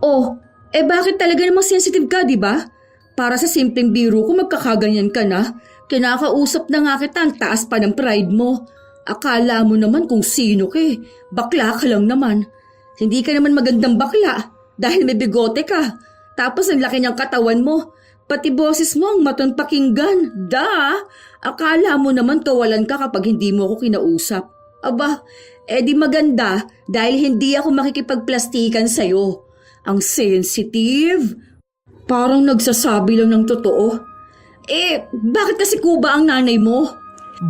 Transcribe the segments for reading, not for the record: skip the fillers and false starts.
Oh, bakit talaga namang sensitive ka, di ba? Para sa simpleng biro ko magkakaganyan ka na. Kinakausap na nga kita, ang taas pa ng pride mo. Akala mo naman kung sino ka eh. Bakla ka lang naman. Hindi ka naman magandang bakla dahil may bigote ka. Tapos ang laki niyang katawan mo. Pati boses mo ang maton pakinggan. Akala mo naman kawalan ka kapag hindi mo ako kinausap. Aba, di maganda dahil hindi ako makikipagplastikan sa'yo. Ang sensitive. Parang nagsasabi lang ng totoo. Bakit kasi kuba ang nanay mo?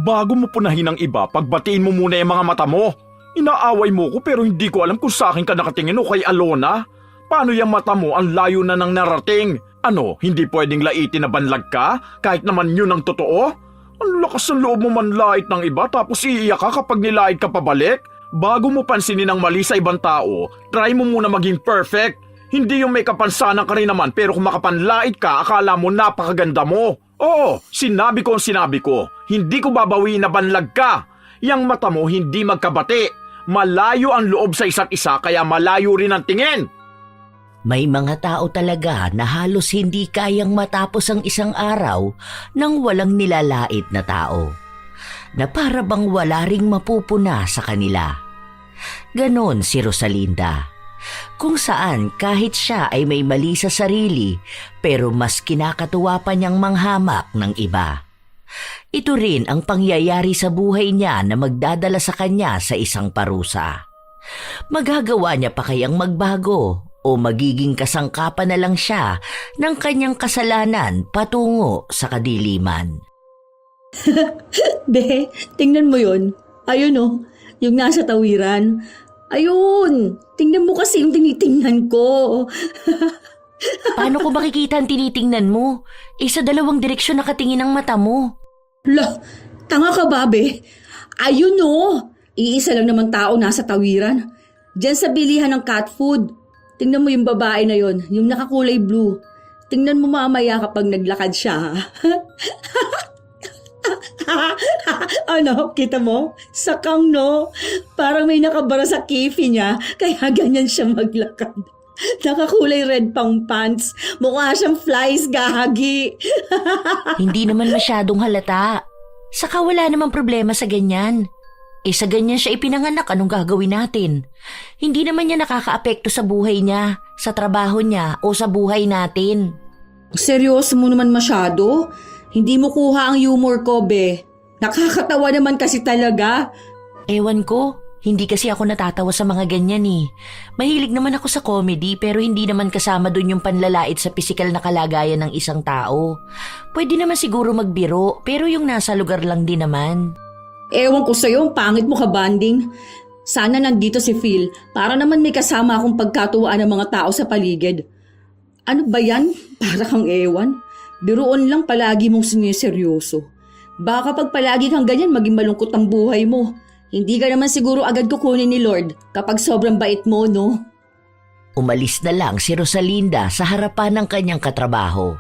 Bago mo punahin ang iba, pagbatiin mo muna yung mga mata mo. Inaaway mo ko pero hindi ko alam kung sa akin ka nakatingin o kay Alona. Paano yung mata mo ang layo na nang narating? Ano, hindi pwedeng laitin na banlag ka? Kahit naman yun ang totoo? Ang lakas ng loob mo manlait ng iba tapos iiyak ka kapag nilait ka pabalik? Bago mo pansinin ang mali sa ibang tao, try mo muna maging perfect. Hindi yung may kapansanan ka rin naman pero kung makapanlait ka, akala mo napakaganda mo. Oo, sinabi ko ang sinabi ko. Hindi ko babawiin na banlag ka. Yang mata mo hindi magkabati. Malayo ang loob sa isa't isa kaya malayo rin ang tingin. May mga tao talaga na halos hindi kayang matapos ang isang araw nang walang nilalait na tao. Na para bang wala ring mapupuna sa kanila. Ganon si Rosalinda. Kung saan kahit siya ay may mali sa sarili pero mas kinakatuwa pa niyang manghamak ng iba. Ito rin ang pangyayari sa buhay niya na magdadala sa kanya sa isang parusa. Magagawa niya pa kayang magbago o magiging kasangkapan na lang siya ng kanyang kasalanan patungo sa kadiliman. Be, tingnan mo yun. Ayun oh, yung nasa tawiran. Ayun, tingnan mo kasi yung tinitingnan ko. Paano ko makikita ang tinitingnan mo? Sa dalawang direksyon nakatingin ang mata mo. Lah, tanga ka ba, be? Ayun oh, iisa lang naman tao nasa tawiran. Diyan sa bilihan ng cat food. Tingnan mo yung babae na yon, yung nakakulay blue. Tingnan mo mamaya kapag naglakad siya. Ano, kita mo? Sakang no? Parang may nakabara sa kifi niya, kaya ganyan siya maglakad. Nakakulay red pang pants. Mukha siyang flies, gahagi. Hindi naman masyadong halata. Saka wala namang problema sa ganyan. Sa ganyan siya ipinanganak, anong gagawin natin? Hindi naman niya nakakaapekto sa buhay niya, sa trabaho niya o sa buhay natin. Seryoso mo naman masyado? Hindi mo kuha ang humor ko, be. Nakakatawa naman kasi talaga. Ewan ko, hindi kasi ako natatawa sa mga ganyan eh. Mahilig naman ako sa comedy pero hindi naman kasama dun yung panlalait sa pisikal na kalagayan ng isang tao. Pwede naman siguro magbiro pero yung nasa lugar lang din naman. Ewan ko sa'yo, ang pangit mo ka-banding. Sana nandito si Phil para naman may kasama akong pagkatuwaan ng mga tao sa paligid. Ano ba yan? Para kang ewan. Biruon lang palagi mong siniseryoso. Baka pag palagi kang ganyan maging malungkot ang buhay mo. Hindi ka naman siguro agad kukunin ni Lord kapag sobrang bait mo, no? Umalis na lang si Rosalinda sa harapan ng kanyang katrabaho.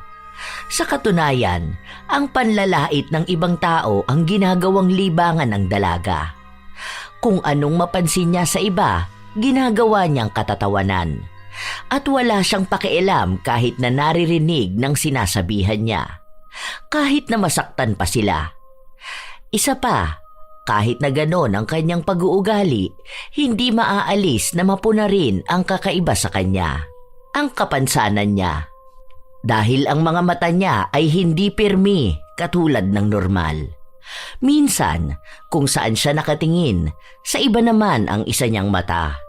Sa katunayan, ang panlalait ng ibang tao ang ginagawang libangan ng dalaga. Kung anong mapansin niya sa iba, ginagawa niyang katatawanan. At wala siyang pakialam kahit na naririnig ng sinasabihan niya. Kahit na masaktan pa sila. Isa pa, kahit na ganon ang kanyang pag-uugali, hindi maaalis na mapuna rin ang kakaiba sa kanya. Ang kapansanan niya. Dahil ang mga mata niya ay hindi pirmi katulad ng normal. Minsan, kung saan siya nakatingin, sa iba naman ang isa niyang mata.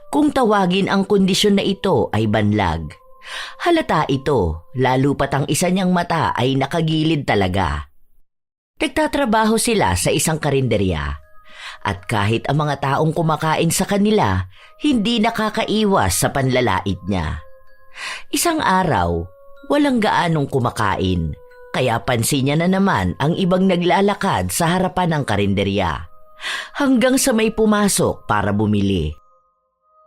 Kung tawagin ang kondisyon na ito ay banlag. Halata ito, lalo pat ang isa niyang mata ay nakagilid talaga. Nagtatrabaho sila sa isang karinderya. At kahit ang mga taong kumakain sa kanila, hindi nakakaiwas sa panlalait niya. Isang araw, walang gaanong kumakain, kaya pansin niya na naman ang ibang naglalakad sa harapan ng karinderya. Hanggang sa may pumasok para bumili.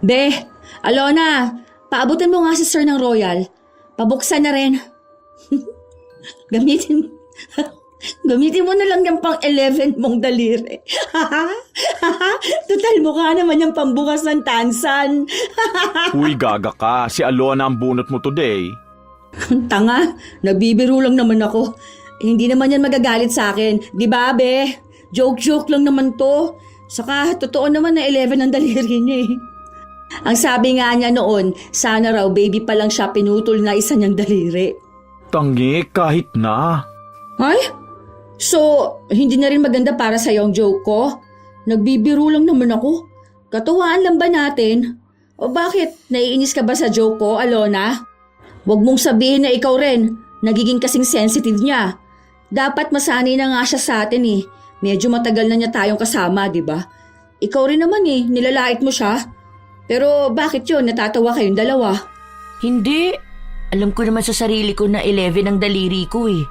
Be, Alona, paabutin mo nga si Sir ng Royal. Pabuksan na rin. Gamitin mo na lang yung pang 11 mong daliri. Total mukha naman yung pambukas ng tansan. Uy, gaga ka. Si Alona ang bunot mo today. Tanga, nagbibiro lang naman ako. Hindi naman yan magagalit sa akin. Di ba, be? Joke-joke lang naman to. Saka, totoo naman na 11 ang daliri niya eh. Ang sabi nga niya noon, sana raw baby pa lang siya pinutol na isa niyang daliri. Tangi, kahit na. Ay? So, hindi na rin maganda para sa yung joke ko? Nagbibiro lang naman ako. Katuwaan lang ba natin? O bakit? Naiinis ka ba sa joke ko, Alona? Huwag mong sabihin na ikaw rin. Nagiging kasing sensitive niya. Dapat masanay na nga siya sa atin eh. Medyo matagal na niya tayong kasama, di ba? Ikaw rin naman eh, nilalait mo siya. Pero bakit yun? Natatawa kayong dalawa. Hindi. Alam ko naman sa sarili ko na 11 ang daliri ko eh.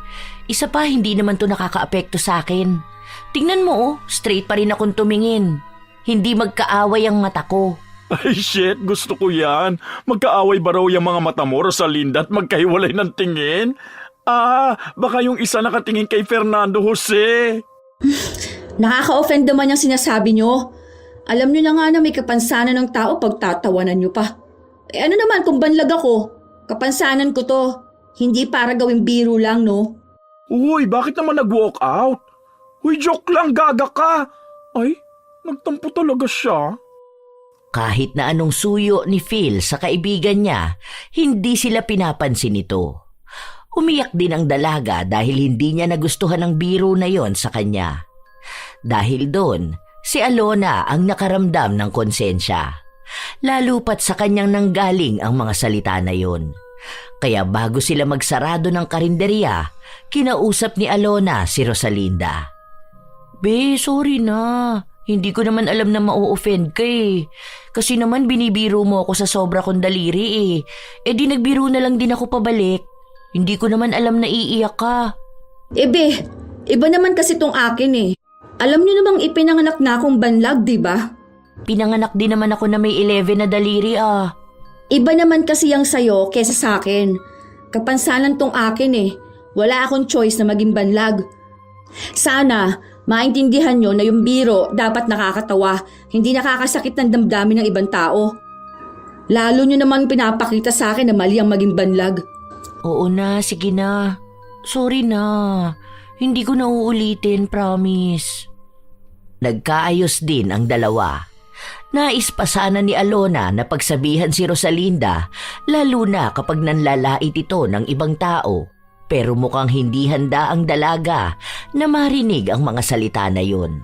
Isa pa, hindi naman to nakakaapekto sa akin. Tingnan mo oh, straight pa rin akong tumingin. Hindi magkaaway ang mata ko. Ay shit, gusto ko yan. Magkaaway ba raw yung mga mata mo, Rosalinda, at magkahiwalay ng tingin? Baka yung isa nakatingin kay Fernando Jose. Nakaka-offend naman yung sinasabi nyo. Alam nyo na nga na may kapansanan ng tao pag tatawanan nyo pa. Ano naman kung banlag ako? Kapansanan ko to. Hindi para gawing biro lang, no? Uy, bakit naman nag-walk out? Uy, joke lang, gaga ka. Ay, nagtampo talaga siya. Kahit na anong suyo ni Phil sa kaibigan niya, hindi sila pinapansin nito. Umiyak din ang dalaga dahil hindi niya nagustuhan ang biro na yon sa kanya. Dahil doon, si Alona ang nakaramdam ng konsensya. Lalo pat sa kanyang nanggaling ang mga salita na yon. Kaya bago sila magsarado ng karinderya, kinausap ni Alona si Rosalinda. Be, sorry na. Hindi ko naman alam na ma-offend ka eh. Kasi naman binibiro mo ako sa sobra kong daliri eh. E di nagbiro na lang din ako pabalik. Hindi ko naman alam na iiyak ka. Ebe, iba naman kasi tong akin eh. Alam nyo namang ipinanganak na akong banlag, di ba? Pinanganak din naman ako na may 11 na daliri ah. Iba naman kasi yung sayo kesa sa akin. Kapansanan tong akin eh. Wala akong choice na maging banlag. Sana, maintindihan nyo na yung biro dapat nakakatawa, hindi nakakasakit ng damdamin ng ibang tao. Lalo nyo naman pinapakita sa akin na mali ang maging banlag. Oo na, sige na. Sorry na. Hindi ko na uulitin, promise. Nagkaayos din ang dalawa. Nais pa sana ni Alona na pagsabihan si Rosalinda, lalo na kapag nanlalait ito ng ibang tao. Pero mukhang hindi handa ang dalaga na marinig ang mga salita na yun.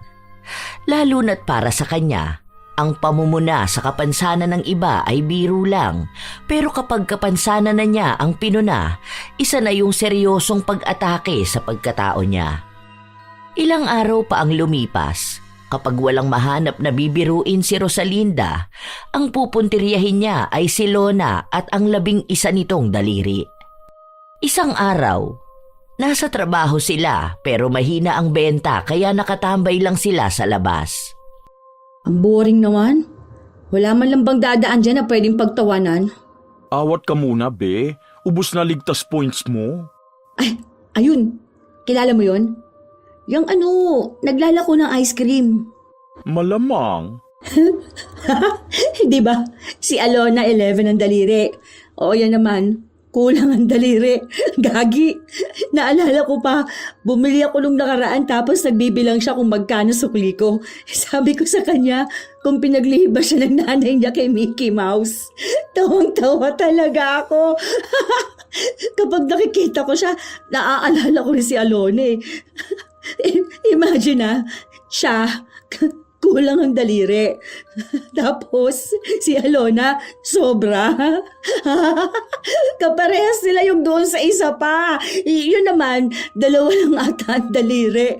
Lalo na't para sa kanya, ang pamumuna sa kapansanan ng iba ay biro lang. Pero kapag kapansanan na niya ang pinuna, isa na yung seryosong pag-atake sa pagkatao niya. Ilang araw pa ang lumipas. Kapag walang mahanap na bibiruin si Rosalinda, ang pupuntiryahin niya ay si Lona at ang 11 nitong daliri. Isang araw, nasa trabaho sila pero mahina ang benta kaya nakatambay lang sila sa labas. Ang boring naman. Wala man lang bang dadaan dyan na pwedeng pagtawanan? Awat ka muna, be. Ubus na ligtas points mo. Ay, ayun. Kilala mo yon? Yung naglalako ng ice cream. Malamang. Di ba? Si Alona 11 ang daliri. Oo, yan naman. Kulang ang daliri. Gagi. Naalala ko pa, bumili ako nung nakaraan tapos nagbibilang siya kung magkano sukli ko. Sabi ko sa kanya, kung pinaglihiba siya ng nanay niya kay Mickey Mouse. Tawang-tawa talaga ako. Kapag nakikita ko siya, naaalala ko rin si Alona eh. Imagine siya, kulang ang daliri. Tapos, si Alona, sobra. Kaparehas sila yung doon sa isa pa. Yun naman, 2 lang ata ang daliri.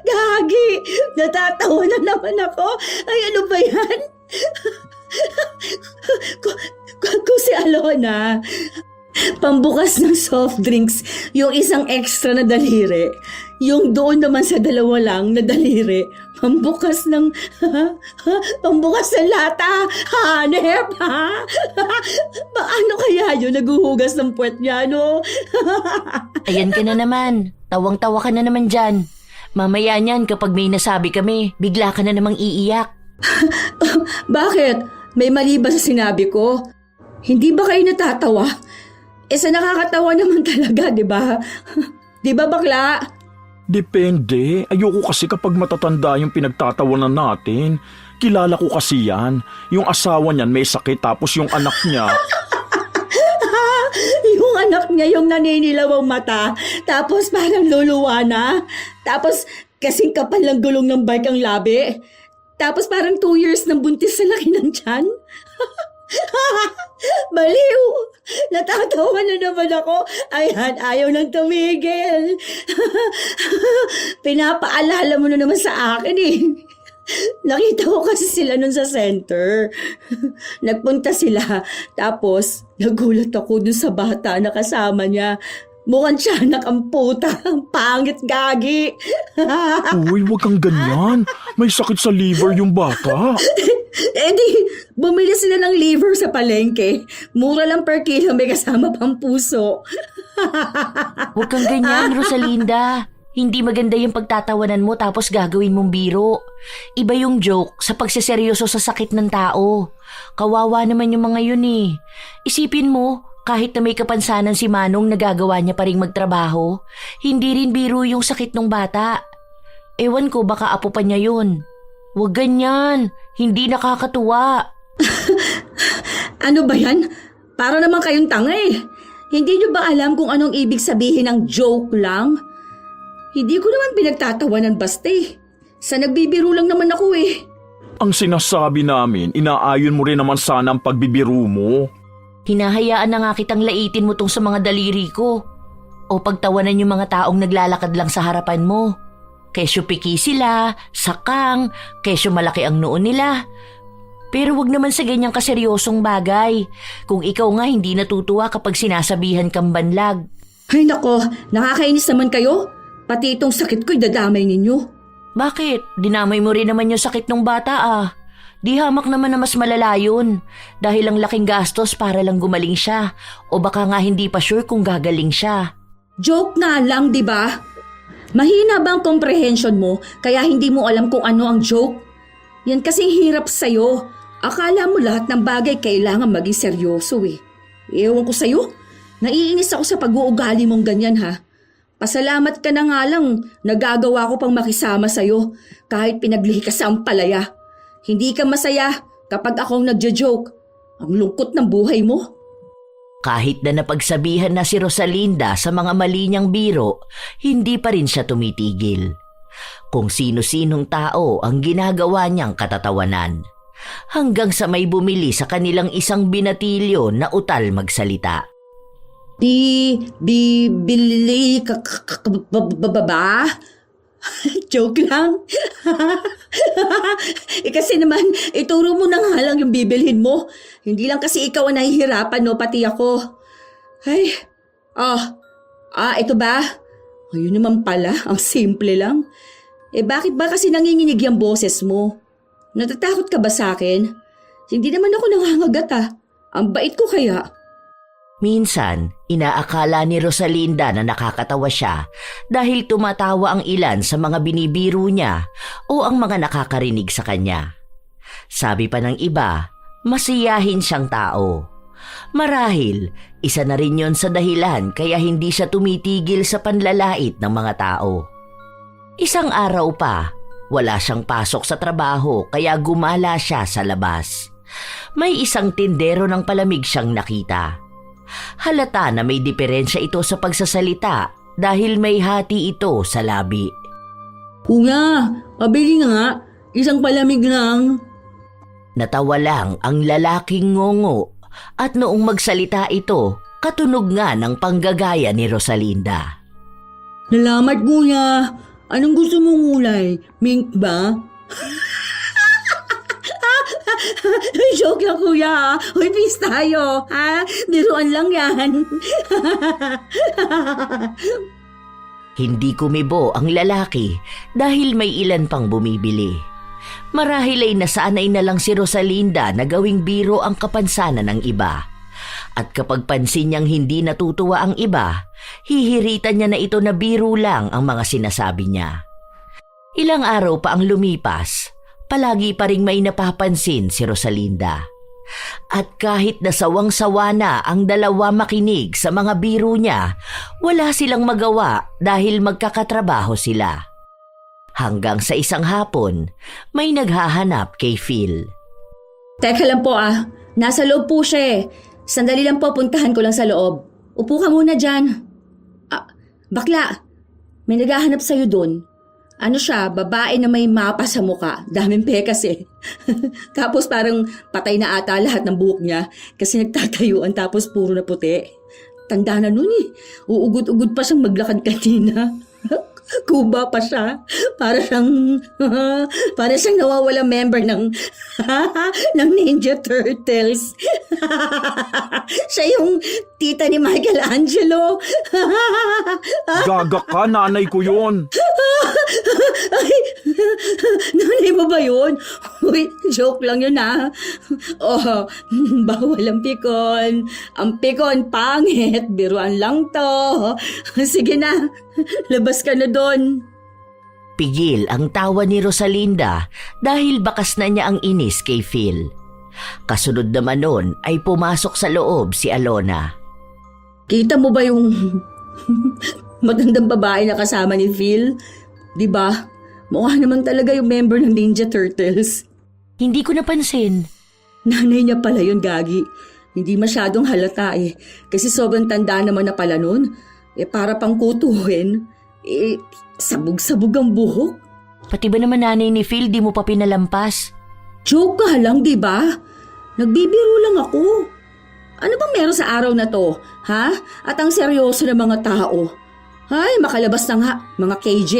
Gagi, natatawa na naman ako. Ay, ano ba yan? Kung si Alona, pambukas ng soft drinks, yung isang extra na daliri. Yung doon naman sa 2 lang na daliri, pambukas ng lata. Hanep, ha? Paano kaya yun? Naguhugas ng puwet niya, no? Ayan ka na naman. Tawang-tawa ka na naman dyan. Mamaya niyan kapag may nasabi kami, bigla ka na namang iiyak. Bakit? May mali ba sa sinabi ko? Hindi ba kayo natatawa? Sa nakakatawa naman talaga, di ba? Di ba bakla? Depende. Ayoko kasi kapag matatanda yung pinagtatawanan natin. Kilala ko kasi yan. Yung asawa niyan may sakit tapos yung anak niya... Yung anak niya yung naninilaw ang mata, tapos parang luluwa na. Tapos kasing kapal lang gulong ng bike ang labi. Tapos parang 2 years ng buntis sa laki ng tiyan. Baliw! Natatawa na naman ako. Ayan, ayaw nang tumigil. Pinapaalala mo na naman sa akin eh. Nakita ko kasi sila nun sa center. Nagpunta sila. Tapos, nagulat ako dun sa bata na kasama niya. Mukhang tiyanak ang puta. Ang pangit gagi. Uy, wag kang ganyan. May sakit sa liver yung bata. Di, bumili sila ng liver sa palengke. Mura lang per kilo, may kasama pang puso. Huwag kang ganyan, Rosalinda. Hindi maganda yung pagtatawanan mo tapos gagawin mong biro. Iba yung joke sa pagseseryoso sa sakit ng tao. Kawawa naman yung mga yun eh. Isipin mo, kahit na may kapansanan si Manong nagagawa niya pa rin magtrabaho, hindi rin biro yung sakit ng bata. Ewan ko baka apo pa niya yun. Huwag ganyan, hindi nakakatuwa. Ano ba yan? Para naman kayong tanga eh. Hindi nyo ba alam kung anong ibig sabihin ng joke lang? Hindi ko naman pinagtatawanan basta eh. Sa nagbibiro lang naman ako eh. Ang sinasabi namin, inaayon mo rin naman sana ang pagbibiro mo. Hinahayaan na nga kitang laitin mo tong sa mga daliri ko. O pagtawanan yung mga taong naglalakad lang sa harapan mo. Kesyo piki sila, sakang, kesyo malaki ang noon nila. Pero wag naman sa ganyang kaseryosong bagay. Kung ikaw nga hindi natutuwa kapag sinasabihan kang banlag. Ay nako, nakakainis naman kayo. Pati itong sakit ko'y dadamay ninyo. Bakit? Dinamay mo rin naman yung sakit ng bata ah. Di hamak naman na mas malala yun. Dahil ang laking gastos para lang gumaling siya. O baka nga hindi pa sure kung gagaling siya. Joke nga lang, di ba? Mahina ba ang comprehension mo kaya hindi mo alam kung ano ang joke? Yan kasing hirap sa'yo. Akala mo lahat ng bagay kailangan maging seryoso eh. Ewan ko sa'yo. Naiinis ako sa pag-uugali mong ganyan ha. Pasalamat ka na nga lang, nagagawa ko pang makisama sa'yo kahit pinaglihi ka sa ampalaya. Hindi ka masaya kapag akong nagjo-joke. Ang lungkot ng buhay mo. Kahit na napagsabihan na si Rosalinda sa mga mali niyang biro, hindi pa rin siya tumitigil. Kung sino-sinong tao ang ginagawa niyang katatawanan. Hanggang sa may bumili sa kanilang isang binatilyo na utal magsalita. Bili ba? Joke lang. Kasi naman, ituro mo na nga lang yung bibilhin mo. Hindi lang kasi ikaw ang nahihirapan, no? Pati ako. Ay, ito ba? Ayun naman pala, ang simple lang. Bakit ba kasi nanginginig yung boses mo? Natatakot ka ba sa akin? Hindi naman ako nangangagat Ang bait ko kaya. Minsan, inaakala ni Rosalinda na nakakatawa siya dahil tumatawa ang ilan sa mga binibiro niya o ang mga nakakarinig sa kanya. Sabi pa ng iba, masiyahin siyang tao. Marahil, isa na rin yon sa dahilan kaya hindi siya tumitigil sa panlalait ng mga tao. Isang araw pa, wala siyang pasok sa trabaho kaya gumala siya sa labas. May isang tindero ng palamig siyang nakita. Halata na may diferensya ito sa pagsasalita dahil may hati ito sa labi. Kuya, pabili nga. Isang palamig lang. Natawa lang ang lalaking ngongo at noong magsalita ito, katunog nga ng panggagaya ni Rosalinda. Salamat kuya. Anong gusto mong kulay? Mink ba? Joke lang kuya. Uy, peace tayo. Ha? Biruan lang yan. Hindi kumibo ang lalaki dahil may ilan pang bumibili. Marahil ay nasanay na lang si Rosalinda na gawing biro ang kapansanan ng iba. At kapag pansin niyang hindi natutuwa ang iba, hihiritan niya na ito na biro lang ang mga sinasabi niya. Ilang araw pa ang lumipas, palagi pa ring may napapansin si Rosalinda. At kahit nasawang-sawa na ang dalawa makinig sa mga biro niya, wala silang magawa dahil magkakatrabaho sila. Hanggang sa isang hapon, may naghahanap kay Phil. Teka lang po nasa loob po siya eh. Sandali lang po, puntahan ko lang sa loob. Upo ka muna dyan. Bakla, may naghahanap sa'yo doon. Ano siya, babae na may mapa sa muka. Daming pekas eh. Tapos parang patay na ata lahat ng buhok niya kasi nagtatayuan tapos puro na puti. Tanda na nun eh. Uugod-ugod pa siyang maglakad kanina. Kuba pa siya. Para siyang nawawalang member ng Ninja Turtles. Siya yung tita ni Michelangelo. Gaga ka, nanay ko yun. Ay, nanay mo ba yun? Uy, joke lang yun Oh, bawal ang pikon. Ang pikon, pangit. Biruan lang to. Sige na, labas ka na doon. Pigil ang tawa ni Rosalinda dahil bakas na niya ang inis kay Phil. Kasunod naman nun ay pumasok sa loob si Alona. Kita mo ba yung magandang babae na kasama ni Phil? Diba? Mukha naman talaga yung member ng Ninja Turtles. Hindi ko napansin. Nanay niya pala yun, Gagi. Hindi masyadong halata eh. Kasi sobrang tanda naman na pala nun. Para pang kutuhin. Sabog-sabog ang buhok. Pati ba naman nanay ni Phil di mo pa pinalampas? Joke ka lang, diba? Nagbibiro lang ako. Ano bang meron sa araw na to? Ha? At ang seryoso ng mga tao. Ay, makalabas na nga, mga KJ.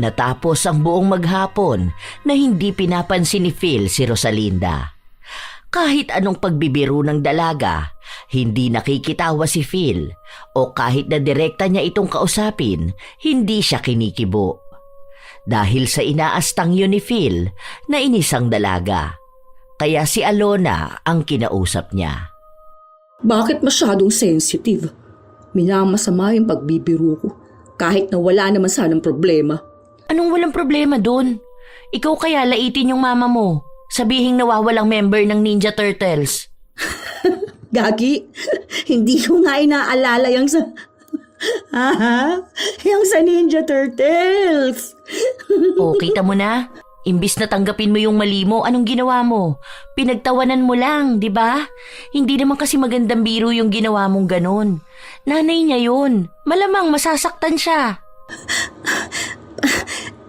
Natapos ang buong maghapon na hindi pinapansin ni Phil si Rosalinda. Kahit anong pagbibiro ng dalaga, hindi nakikitawa si Phil o kahit na direkta niya itong kausapin, hindi siya kinikibo. Dahil sa inaastang yun ni Phil na inisang dalaga, kaya si Alona ang kinausap niya. Bakit masyadong sensitive? Minamasama yung pagbibiro ko kahit na wala naman sanang problema. Anong walang problema doon? Ikaw kaya laitin yung mama mo. Sabihing nawawalang member ng Ninja Turtles. Gagi, hindi ko nga inaalala yung sa... yung sa Ninja Turtles. O, kita mo na? Imbis na tanggapin mo yung mali mo, anong ginawa mo? Pinagtawanan mo lang, di ba? Hindi naman kasi magandang biro yung ginawa mong ganon. Nanay niya yun. Malamang masasaktan siya.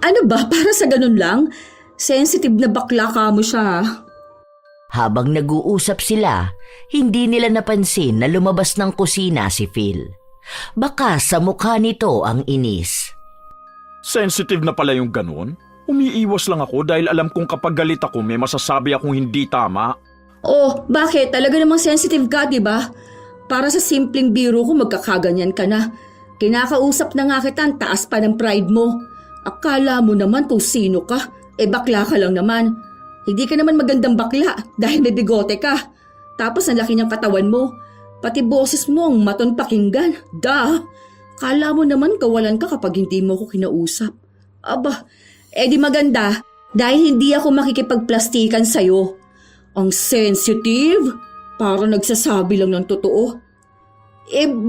Ano ba? Para sa ganun lang? Sensitive na bakla ka mo siya. Habang nag-uusap sila, hindi nila napansin na lumabas ng kusina si Phil. Baka sa mukha nito ang inis. Sensitive na pala yung ganun? Umiiwas lang ako dahil alam kong kapag galit ako may masasabi akong hindi tama. Oh, bakit? Talaga namang sensitive ka, di ba? Para sa simpleng biro ko magkakaganyan ka na. Kinakausap na nga kita, ang taas pa ng pride mo. Akala mo naman kung sino ka. Bakla ka lang naman. Hindi ka naman magandang bakla dahil may bigote ka. Tapos ang laki ng katawan mo. Pati boses mo ang maton pakinggan. Kala mo naman kawalan ka kapag hindi mo ko kinausap. Aba, di maganda dahil hindi ako makikipagplastikan sa'yo. Ang sensitive. Parang nagsasabi lang ng totoo.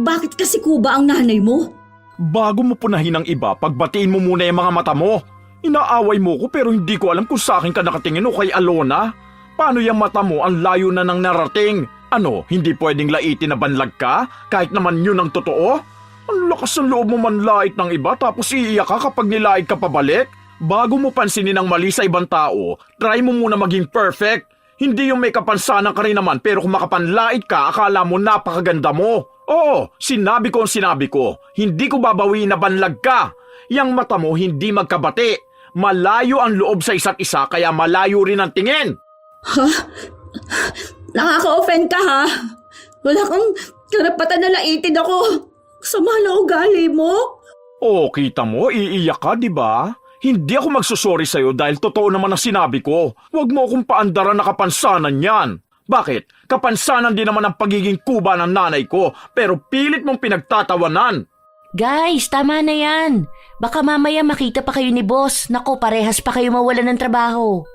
Bakit kasi kuba ang nanay mo? Bago mo punahin ang iba, pagbatiin mo muna yung mga mata mo. Inaaway mo ko pero hindi ko alam kung sa akin ka nakatingin o kay Alona. Paano yung mata mo ang layo na nang narating? Ano, hindi pwedeng laitin na banlag ka? Kahit naman yun ang totoo? Ang lakas ng loob mo manlait ng iba tapos iiyak ka kapag nilait ka pabalik? Bago mo pansinin ang mali sa ibang tao, try mo muna maging perfect. Hindi yung may kapansanan ka rin naman pero kung makapanlait ka, akala mo napakaganda mo. Oo, sinabi ko ang sinabi ko. Hindi ko babawiin na banlag ka. Yang mata mo hindi magkabati. Malayo ang loob sa isa't isa kaya malayo rin ang tingin. Ha? Nakaka-offend ka ha? Wala kang karapatan na laitin ako. Sama na ugali mo. Oo, kita mo, iiyak ka, di ba? Hindi ako magsusorry sa'yo dahil totoo naman ang sinabi ko. Huwag mo akong paandaran na kapansanan yan. Bakit? Kapansanan din naman ang pagiging kuba ng nanay ko, pero pilit mong pinagtatawanan. Guys, tama na yan. Baka mamaya makita pa kayo ni boss. Nako, parehas pa kayo mawalan ng trabaho.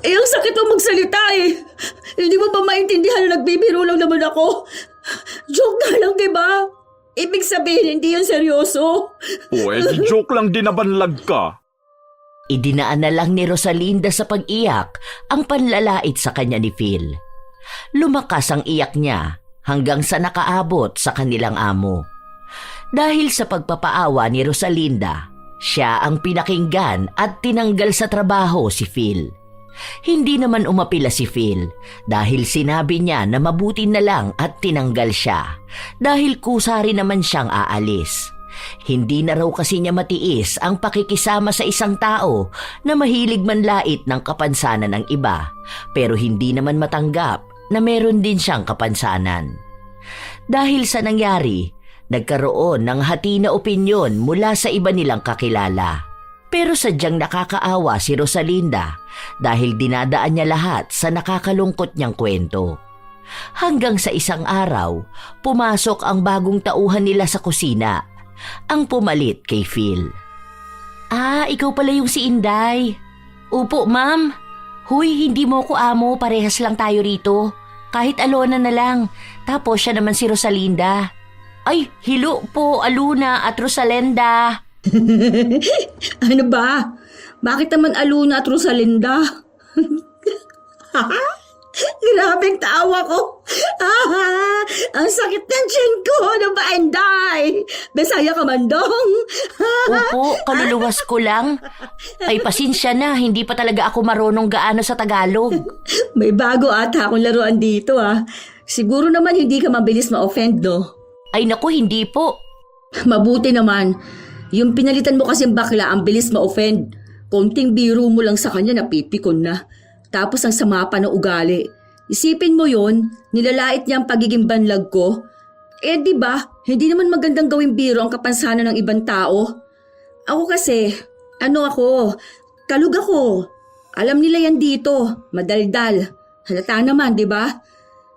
Eh, ang sakit mo magsalita eh. Hindi mo ba maintindihan na nagbibiro lang naman ako? Joke na lang, diba? Ibig sabihin, hindi yun seryoso. Di joke lang din na banlag ka. Idinaan na lang ni Rosalinda sa pag-iyak ang panlalait sa kanya ni Phil. Lumakas ang iyak niya hanggang sa nakaabot sa kanilang amo. Dahil sa pagpapaawa ni Rosalinda, siya ang pinakinggan at tinanggal sa trabaho si Phil. Hindi naman umapila si Phil dahil sinabi niya na mabuti na lang at tinanggal siya dahil kusa rin naman siyang aalis. Hindi na raw kasi niya matiis ang pakikisama sa isang tao na mahilig manlait ng kapansanan ng iba pero hindi naman matanggap na meron din siyang kapansanan. Dahil sa nangyari, nagkaroon ng hati na opinyon mula sa iba nilang kakilala. Pero sadyang nakakaawa si Rosalinda dahil dinadaan niya lahat sa nakakalungkot niyang kwento. Hanggang sa isang araw, pumasok ang bagong tauhan nila sa kusina, ang pumalit kay Phil. Ah, ikaw pala yung si Inday. Upo, ma'am. Huy, hindi mo ko amo, parehas lang tayo rito. Kahit Alona na lang, tapos siya naman si Rosalinda. Ay, hilo po, Aluna at Rosalinda. Ano ba? Bakit naman Aluna at Rosalinda? Grabing tawa ko. Ang sakit ng tiyan ko. Ano ba, Inday? Besaya ka man dong. Opo, kaluluwas ko lang. Ay, pasensya na, hindi pa talaga ako marunong gaano sa Tagalog. May bago ata akong laruan dito Siguro naman hindi ka mabilis ma-offend, no? Ay naku, hindi po. Mabuti naman. Yung pinalitan mo kasing bakla, ang bilis ma-offend. Konting biro mo lang sa kanya, napipikon na. Tapos ang sama pa ng ugali. Isipin mo yon, nilalait niya ang pagiging banlag ko. Eh di ba, hindi naman magandang gawing biro ang kapansanan ng ibang tao. Ako kasi, kalug ako. Alam nila yan dito, madaldal. Halata naman, di ba?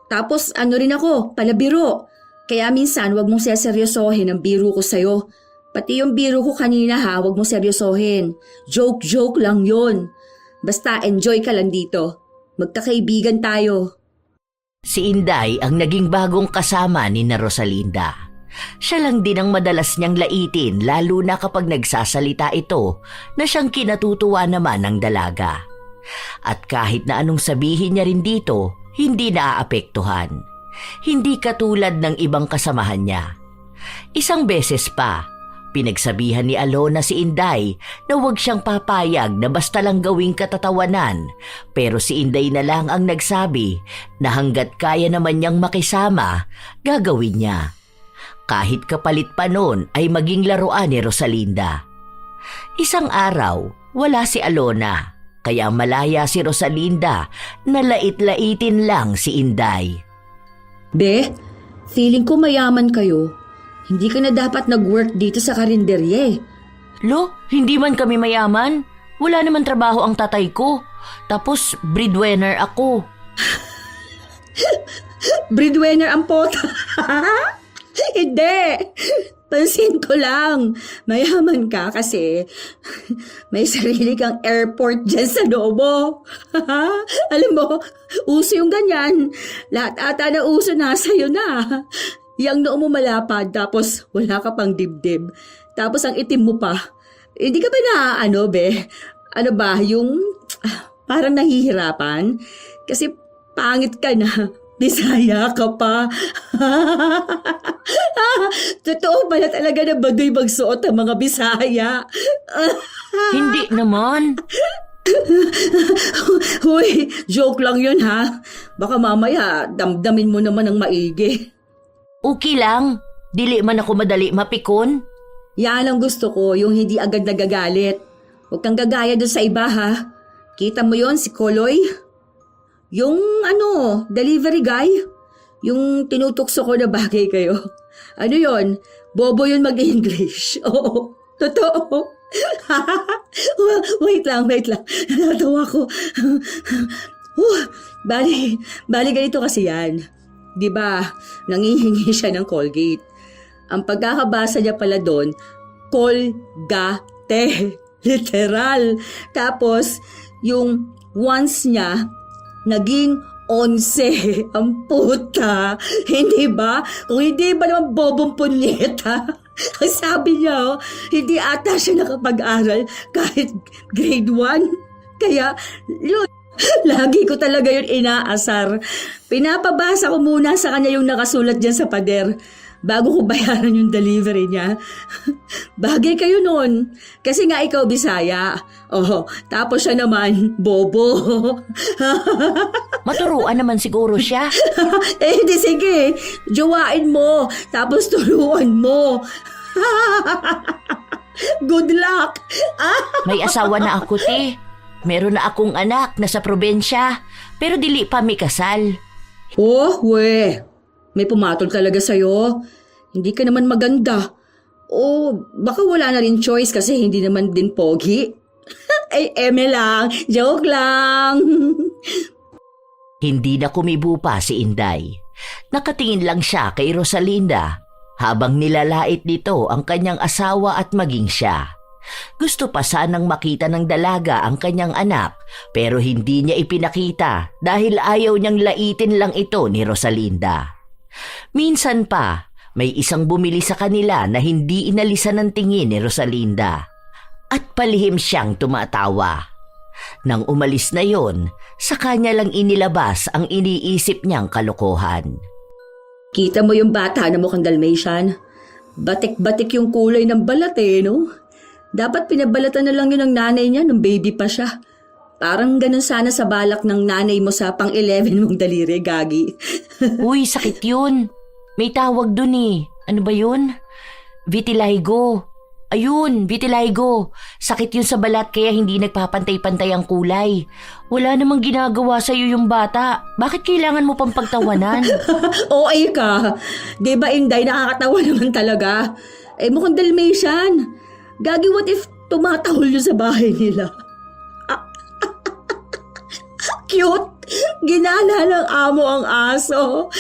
Tapos rin ako, palabiro. Kaya minsan wag mong seryosohin ang biro ko sa'yo. Pati yung biro ko kanina wag mong seryosohin. Joke lang yon. Basta enjoy ka lang dito. Magkakaibigan tayo. Si Inday ang naging bagong kasama ni na Rosalinda. Siya lang din ang madalas niyang laitin lalo na kapag nagsasalita ito na siyang kinatutuwa naman ng dalaga. At kahit na anong sabihin niya rin dito, hindi naaapektuhan. Hindi katulad ng ibang kasamahan niya. Isang beses pa, pinagsabihan ni Alona si Inday na huwag siyang papayag na basta lang gawing katatawanan, pero si Inday na lang ang nagsabi na hanggat kaya naman niyang makisama, gagawin niya. Kahit kapalit pa noon ay maging laruan ni Rosalinda. Isang araw, wala si Alona, kaya malaya si Rosalinda na lait-laitin lang si Inday. Be, feeling ko mayaman kayo. Hindi ka na dapat nag-work dito sa karinderye. Lo, hindi man kami mayaman. Wala naman trabaho ang tatay ko. Tapos, breadwinner ako. Breadwinner ang pota. Hindi. Pansin ko lang. Mayaman ka kasi may sarili kang airport dyan sa Nobo. Alam mo, uso yung ganyan. Lahat ata na uso nasa na. Yang noo mo malapad tapos wala ka pang dibdib. Tapos ang itim mo pa. Hindi ka ba be? Ano ba, yung parang nahihirapan? Kasi pangit ka na. Bisaya ka pa. Totoo pala talaga na bagay magsuot ang mga Bisaya. Hindi naman. Huy, joke lang yun Baka mamaya damdamin mo naman ang maigi. Okay lang. Dili man ako madali mapikon. Yan ang gusto ko, yung hindi agad nagagalit. Huwag kang gagaya doon sa iba Kita mo yon si Koloy? Yung delivery guy? Yung tinutokso ko na bagay kayo. Ano yon? Bobo yun mag-English. Oo, totoo. wait lang. Natawa ko. Bali ganito kasi yan. Di ba, nangihingi siya ng Colgate. Ang pagkakabasa niya pala doon, Colgate. Literal. Tapos, yung once niya, naging 11. Ang puta. Hindi ba? Kung hindi ba naman bobong punyeta? Ang sabi niya, hindi ata siya nakapag-aral kahit grade 1. Kaya, yun, lagi ko talaga yun inaasar. Pinapabasa ko muna sa kanya yung nakasulat dyan sa pader bago ko bayaran yung delivery niya. Bagay kayo nun. Kasi nga ikaw Bisaya. Tapos siya naman, bobo. Maturuan naman siguro siya. Di sige. Jowain mo. Tapos turuan mo. Good luck. May asawa na ako, te. Meron na akong anak na sa probensya, pero dili pa may kasal. May pumatol talaga sa'yo. Hindi ka naman maganda. Baka wala na rin choice kasi hindi naman din pogi. Ay, eme lang. Joke lang. Hindi na kumibo pa si Inday. Nakatingin lang siya kay Rosalinda habang nilalait nito ang kanyang asawa at maging siya. Gusto pa sanang makita ng dalaga ang kanyang anak pero hindi niya ipinakita dahil ayaw niyang laitin lang ito ni Rosalinda. Minsan pa, may isang bumili sa kanila na hindi inalisan ng tingin ni Rosalinda at palihim siyang tumatawa. Nang umalis na yon, sa kanya lang inilabas ang iniisip niyang kalokohan. Kita mo yung bata na mukhang Dalmatian? Batik-batik yung kulay ng balat no? Dapat pinabalatan na lang yun ng nanay niya nung baby pa siya. Parang ganun sana sa balak ng nanay mo sa pang-11 mong daliri, Gagi. Uy, sakit yun. May tawag dun eh. Ano ba yun? Vitiligo. Ayun, vitiligo. Sakit yun sa balat kaya hindi nagpapantay-pantay ang kulay. Wala namang ginagawa sa'yo yung bata. Bakit kailangan mo pang pagtawanan? Ay ka. Di ba, Inday, nakakatawa naman talaga. Mukhang Dalmatian. Gagi, what if tumatahol yun sa bahay nila? Cute. Ginala ng amo ang aso.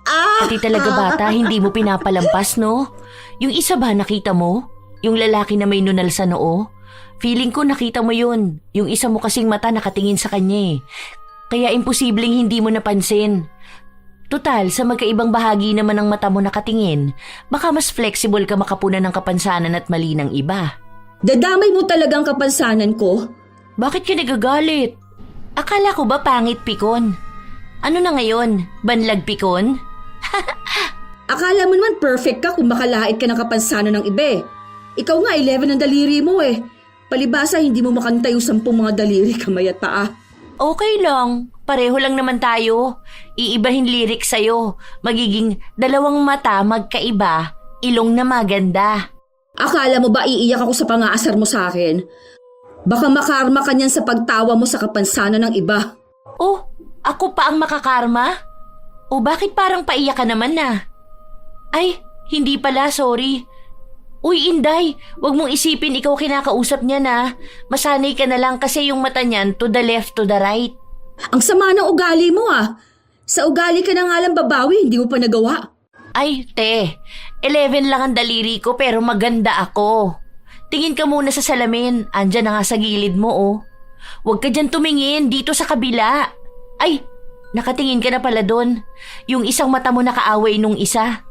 Pati talaga bata, hindi mo pinapalampas, no? Yung isa ba nakita mo? Yung lalaki na may nunal sa noo? Feeling ko nakita mo yun. Yung isa mo kasing mata nakatingin sa kanya eh. Kaya imposibleng hindi mo napansin. Total, sa magkaibang bahagi naman ng mata mo nakatingin, baka mas flexible ka makapunan ng kapansanan at mali ng iba. Dadamay mo talagang kapansanan ko? Bakit ka nagagalit? Akala ko ba pangit pikon? Ano na ngayon? Banlag pikon? Akala mo naman perfect ka kung makalait ka ng kapansanan ng iba. Ikaw nga 11 ang daliri mo eh. Palibasa hindi mo makantay yung 10 mga daliri, kamay at paa. Okay lang. Pareho lang naman tayo. Iibahin lyric sa'yo. Magiging 2 mata magkaiba, ilong na maganda. Akala mo ba iiyak ako sa pangaasar mo sa akin? Baka makarma ka niyan sa pagtawa mo sa kapansanan ng iba. Oh, ako pa ang makakarma? O bakit parang paiyak ka naman na? Ay, hindi pala, sorry. Uy, Inday, wag mong isipin ikaw kinakausap niya na. Masanay ka na lang kasi yung mata niyan to the left, to the right. Ang sama ng ugali mo Sa ugali ka na nga lang babawi, hindi mo pa nagawa. Ay, te, 11 lang ang daliri ko pero maganda ako. Tingin ka muna sa salamin, andyan na nga sa gilid mo oh. Huwag ka dyan tumingin, dito sa kabila. Ay, nakatingin ka na pala doon. Yung isang mata mo nakaaway nung isa.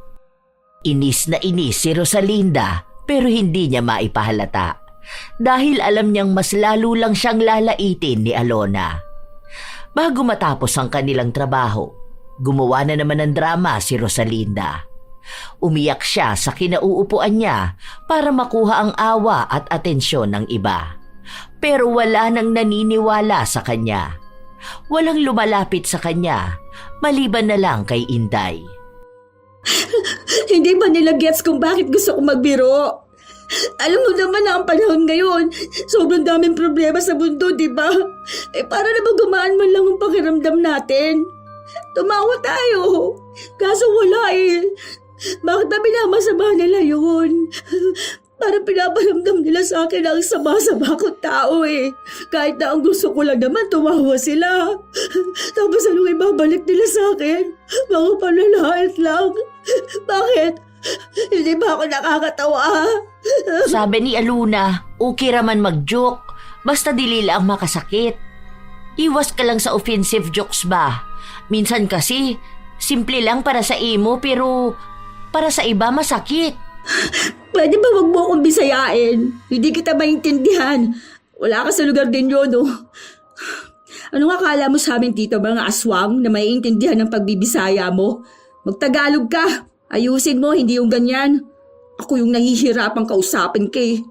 Inis na inis si Rosalinda pero hindi niya maipahalata. Dahil alam niyang mas lalo lang siyang lalaitin ni Alona. Bago matapos ang kanilang trabaho, gumawa na naman ng drama si Rosalinda. Umiyak siya sa kinauupuan niya para makuha ang awa at atensyon ng iba. Pero wala nang naniniwala sa kanya. Walang lumalapit sa kanya, maliban na lang kay Inday. Hindi ba nila gets kung bakit gusto ko magbiro? Alam mo naman na ang panahon ngayon, sobrang daming problema sa mundo, di ba? Para na ba gumaan man lang ang pakiramdam natin? Tumawa tayo. Kaso wala Bakit na minamasama nila yun? Parang pinaparamdam nila sa akin ang sama-sama kong tao eh. Kahit na ang gusto ko lang naman, tumawa sila. Tapos anong ibabalik nila sa akin? Mga panlalait lang. Bakit? Hindi ba ako nakakatawa? Sabi ni Aluna, okay raman mag-joke, basta dili lang makasakit. Iwas ka lang sa offensive jokes ba? Minsan kasi, simple lang para sa imo pero para sa iba masakit. Pwede ba wag mo akong bisayain? Hindi kita maintindihan. Wala ka sa lugar din yun, no? Ano nga akala mo sa amin, Tito, mga aswang na maiintindihan ng pagbibisaya mo? Magtagalog ka. Ayusin mo, hindi yung ganyan. Ako yung nahihirapang kausapin ka eh.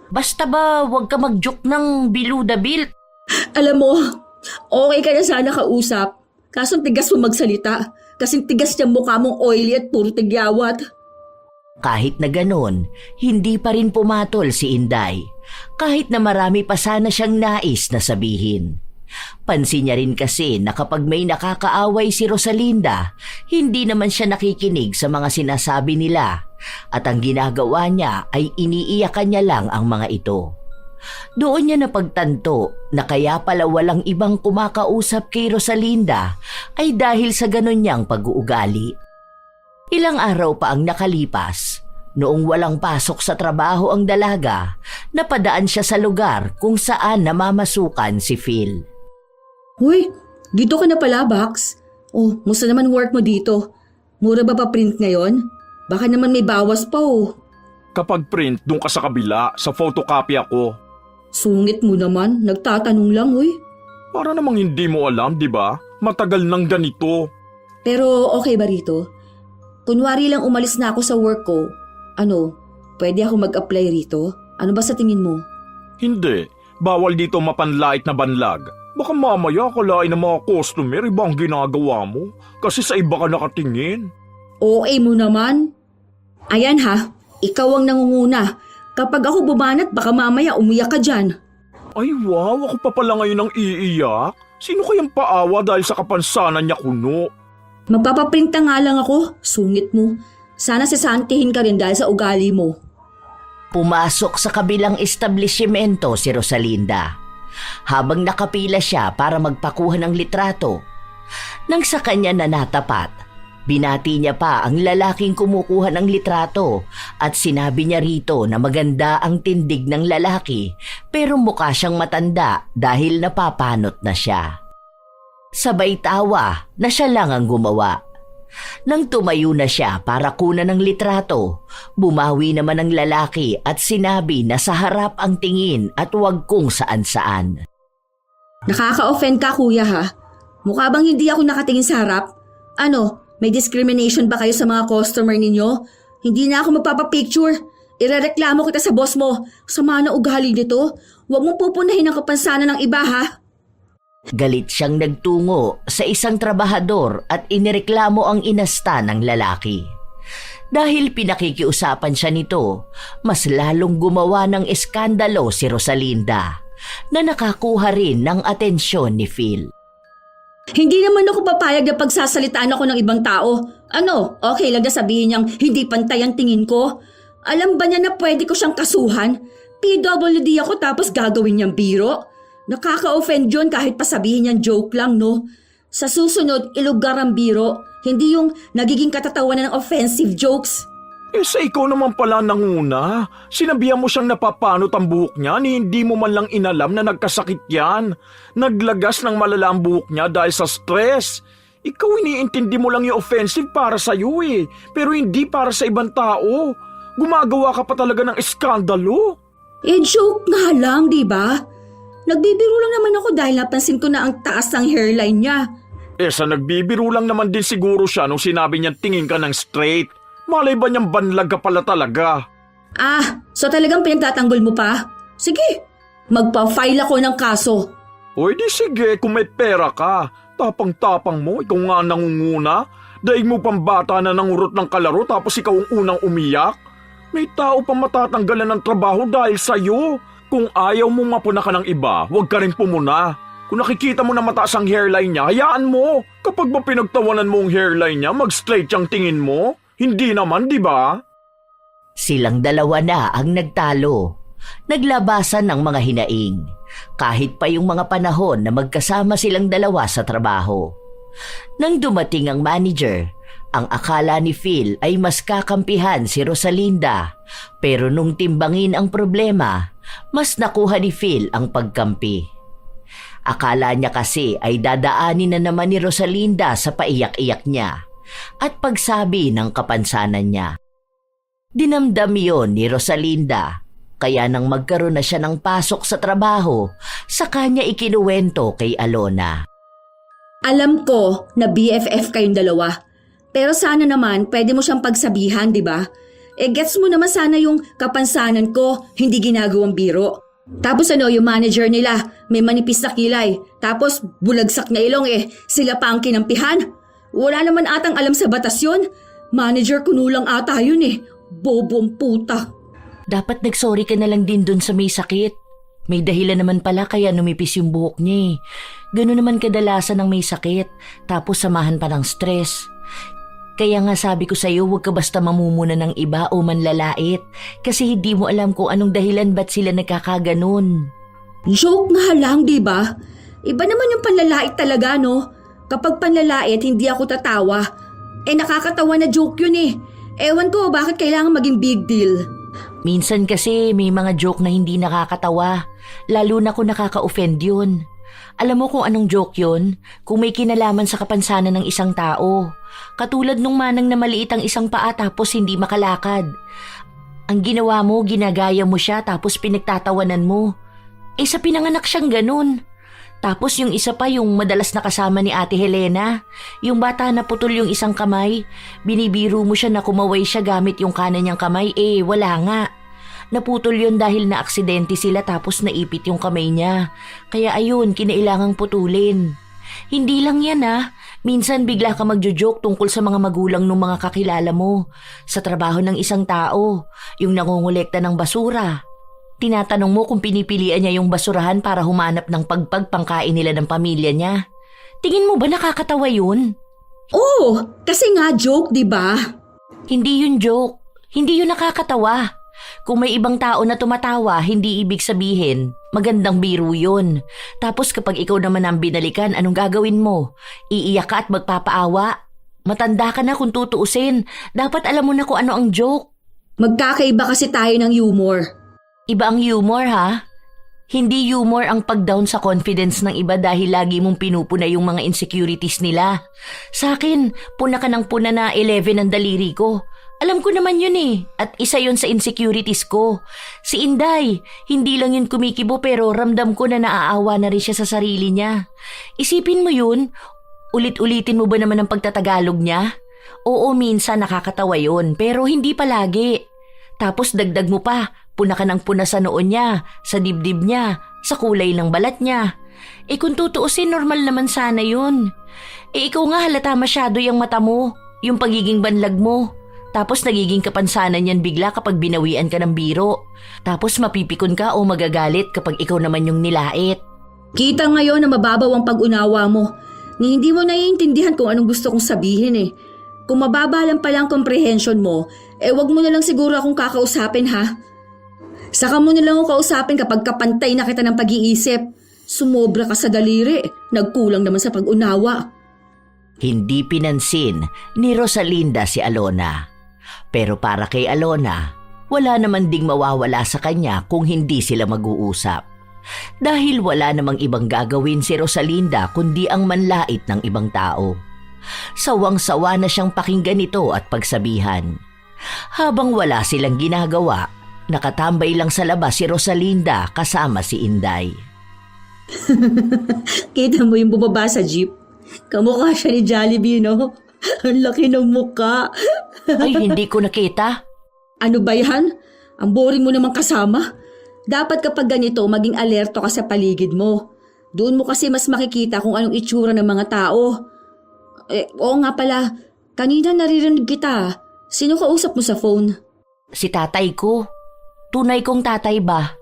Basta ba wag ka mag-joke ng below the belt? Alam mo, okay ka na sana kausap. Kaso tigas mo magsalita. Kasing tigas niyang mukha mong oily at puro tigyawat. Kahit na ganon, hindi pa rin pumatol si Inday. Kahit na marami pa sana siyang nais na sabihin. Pansin niya rin kasi na kapag may nakakaaway si Rosalinda, hindi naman siya nakikinig sa mga sinasabi nila at ang ginagawa niya ay iniiyakan niya lang ang mga ito. Doon niya napagtanto na kaya pala walang ibang kumakausap kay Rosalinda ay dahil sa ganon niyang pag-uugali. Ilang araw pa ang nakalipas, noong walang pasok sa trabaho ang dalaga, napadaan siya sa lugar kung saan namamasukan si Phil. Hoy, dito ka na pala, Bax. Oh, musta naman work mo dito? Mura ba pa print ngayon? Baka naman may bawas pa oh. Kapag print, doon ka sa kabila, sa photocopy ako. Sungit mo naman, nagtatanong lang, hoy. Para namang hindi mo alam, di ba? Matagal nang ganito. Pero okay ba rito? Kunwari lang umalis na ako sa work ko. Ano, pwede ako mag-apply rito? Ano ba sa tingin mo? Hindi. Bawal dito mapanlait na banlag. Baka mamaya akalain ng mga customer iba ang ginagawa mo. Kasi sa iba ka nakatingin. Okay mo naman. Ayan ha, ikaw ang nangunguna. Kapag ako bumanat, baka mamaya umiyak ka dyan. Ay wow, ako pa pala ngayon ang iiyak. Sino kayang paawa dahil sa kapansanan niya kuno? Magpapaprinta nga lang ako, sungit mo. Sana sasantihin ka rin dahil sa ugali mo. Pumasok sa kabilang establishmento si Rosalinda. Habang nakapila siya para magpakuha ng litrato, nang sa kanya na natapat, binati niya pa ang lalaking kumukuha ng litrato at sinabi niya rito na maganda ang tindig ng lalaki pero mukha siyang matanda dahil napapanot na siya. Sabay tawa na siya lang ang gumawa. Nang tumayo na siya para kunan ng litrato, bumawi naman ang lalaki at sinabi na sa harap ang tingin at huwag kung saan-saan. Nakaka-offend ka, kuya ha? Mukha bang hindi ako nakatingin sa harap? Ano, may discrimination ba kayo sa mga customer ninyo? Hindi na ako magpapapicture. Irereklamo kita sa boss mo. Sama na ugali nito. Huwag mong pupunahin ang kapansanan ng iba ha? Galit siyang nagtungo sa isang trabahador at inireklamo ang inasta ng lalaki. Dahil pinakikiusapan siya nito, mas lalong gumawa ng eskandalo si Rosalinda na nakakuha rin ng atensyon ni Phil. Hindi naman ako papayag na pagsasalitaan ako ng ibang tao. Ano, okay lang na sabihin niyang hindi pantay ang tingin ko? Alam ba niya na pwede ko siyang kasuhan? PWD ako tapos gagawin niyang biro? Nakaka-offend yun kahit pa sabihin niyang joke lang, no? Sa susunod, ilugar ang biro, hindi yung nagiging katatawanan ng offensive jokes. Sa ikaw naman pala nanguna. Sinabihan mo siyang napapanot ang buhok niya ni hindi mo man lang inalam na nagkasakit yan. Naglagas ng malala ang buhok niya dahil sa stress. Ikaw iniintindi mo lang yung offensive para sa'yo eh, pero hindi para sa ibang tao. Gumagawa ka pa talaga ng eskandalo. Joke nga lang, di ba? Nagbibiro lang naman ako dahil napansin ko na ang taas ng hairline niya. Sa nagbibiro lang naman din siguro siya nung sinabi niyang tingin ka ng straight. Malay ba niyang banlag ka pala talaga? So talagang pinagtatanggol mo pa? Sige, magpa-file ako ng kaso. Di sige, kung may pera ka. Tapang-tapang mo, ikaw nga nangunguna. Daig mo pang bata na nangurot ng kalaro tapos ikaw ang unang umiyak. May tao pang matatanggalan ng trabaho dahil sa'yo. Kung ayaw mo mapuna ka ng iba, huwag ka rin pumuna. Kung nakikita mo na mataas ang hairline niya, hayaan mo. Kapag ba pinagtawanan mo ang hairline niya, mag-straight yung tingin mo? Hindi naman, di ba? Silang dalawa na ang nagtalo. Naglabasan ng mga hinaing. Kahit pa yung mga panahon na magkasama silang dalawa sa trabaho. Nang dumating ang manager, ang akala ni Phil ay mas kakampihan si Rosalinda. Pero nung timbangin ang problema, mas nakuha ni Phil ang pagkampi. Akala niya kasi ay dadaanin na naman ni Rosalinda sa paiyak-iyak niya at pagsabi ng kapansanan niya. Dinamdam yon ni Rosalinda, kaya nang magkaroon na siya ng pasok sa trabaho, sa kanya ikinuwento kay Alona. Alam ko na BFF kayong dalawa. Pero sana naman pwede mo siyang pagsabihan, di ba? Gets mo naman sana yung kapansanan ko, hindi ginagawang biro. Tapos yung manager nila, may manipis na kilay. Tapos bulagsak na ilong sila pa ang kinampihan. Wala naman atang alam sa batas yun. Manager kunulang ata yun Bobong puta. Dapat nagsorry ka na lang din dun sa may sakit. May dahilan naman pala kaya numipis yung buhok niya Gano'n naman kadalasan ng may sakit, tapos samahan pa ng stress. Kaya nga sabi ko sa'yo, huwag ka basta mamumuna ng iba o manlalait kasi hindi mo alam kung anong dahilan ba't sila nagkakaganon. Joke nga lang, di ba? Iba naman yung panlalait talaga, no? Kapag panlalait, hindi ako tatawa. Nakakatawa na joke yun Ewan ko bakit kailangan maging big deal. Minsan kasi may mga joke na hindi nakakatawa, lalo na kung nakaka-offend yun. Alam mo kung anong joke yun? Kung may kinalaman sa kapansanan ng isang tao. Katulad nung manang na maliit ang isang paa tapos hindi makalakad. Ang ginawa mo, ginagaya mo siya tapos pinagtatawanan mo. Sa pinanganak siyang ganun. Tapos yung isa pa yung madalas nakasama ni Ate Helena. Yung bata na putol yung isang kamay. Binibiro mo siya na kumaway siya gamit yung kanan niyang kamay. Wala nga. Naputol yun dahil na-aksidente sila tapos naipit yung kamay niya. Kaya ayun, kinailangang putulin. Hindi lang yan Minsan bigla ka magjo-joke tungkol sa mga magulang ng mga kakilala mo. Sa trabaho ng isang tao, yung nangongolekta ng basura. Tinatanong mo kung pinipilian niya yung basurahan para humanap ng pangkain nila ng pamilya niya. Tingin mo ba nakakatawa yun? Oo, kasi nga joke, di ba? Hindi yun joke. Hindi yun nakakatawa. Kung may ibang tao na tumatawa, hindi ibig sabihin, magandang biro yun. Tapos kapag ikaw naman ang binalikan, anong gagawin mo? Iiyak ka at magpapaawa? Matanda ka na kung tutuusin. Dapat alam mo na kung ano ang joke. Magkakaiba kasi tayo ng humor. Iba ang humor Hindi humor ang pag-down sa confidence ng iba dahil lagi mong pinupuna yung mga insecurities nila. Sa akin, puna ka ng puna na 11 ang daliri ko. Alam ko naman yun at isa yun sa insecurities ko. Si Inday, hindi lang yun kumikibo pero ramdam ko na naaawa na rin siya sa sarili niya. Isipin mo yun, ulit-ulitin mo ba naman ang pagtatagalog niya? Oo, minsan nakakatawa yun pero hindi palagi. Tapos dagdag mo pa, puna ka ng puna sa noon niya, sa dibdib niya, sa kulay ng balat niya. Kung tutuusin, normal naman sana yun. Ikaw nga halata masyado yung mata mo, yung pagiging banlag mo. Tapos nagiging kapansanan yan bigla kapag binawian ka ng biro. Tapos mapipikon ka o magagalit kapag ikaw naman yung nilait. Kita ngayon na mababaw ang pag-unawa mo. Ni hindi mo naiintindihan kung anong gusto kong sabihin Kung mababa lang pala ang comprehension mo, wag mo na lang siguro akong kakausapin Saka mo na lang ako kausapin kapag kapantay na kita ng pag-iisip. Sumobra ka sa daliri, nagkulang naman sa pag-unawa. Hindi pinansin ni Rosalinda si Alona. Pero para kay Alona, wala naman ding mawawala sa kanya kung hindi sila mag-uusap. Dahil wala namang ibang gagawin si Rosalinda kundi ang manlait ng ibang tao. Sawang-sawa na siyang pakinggan ito at pagsabihan. Habang wala silang ginagawa, nakatambay lang sa labas si Rosalinda kasama si Inday. Kita mo yung bumaba sa jeep? Kamukha siya ni Jollibee, no? Ang laki ng mukha. Ay, hindi ko nakita. Ano ba yan? Ang boring mo namang kasama. Dapat kapag ganito, maging alerto ka sa paligid mo. Doon mo kasi mas makikita kung anong itsura ng mga tao. Oo nga pala, kanina naririnig kita. Sino kausap mo sa phone? Si tatay ko. Tunay kong tatay ba?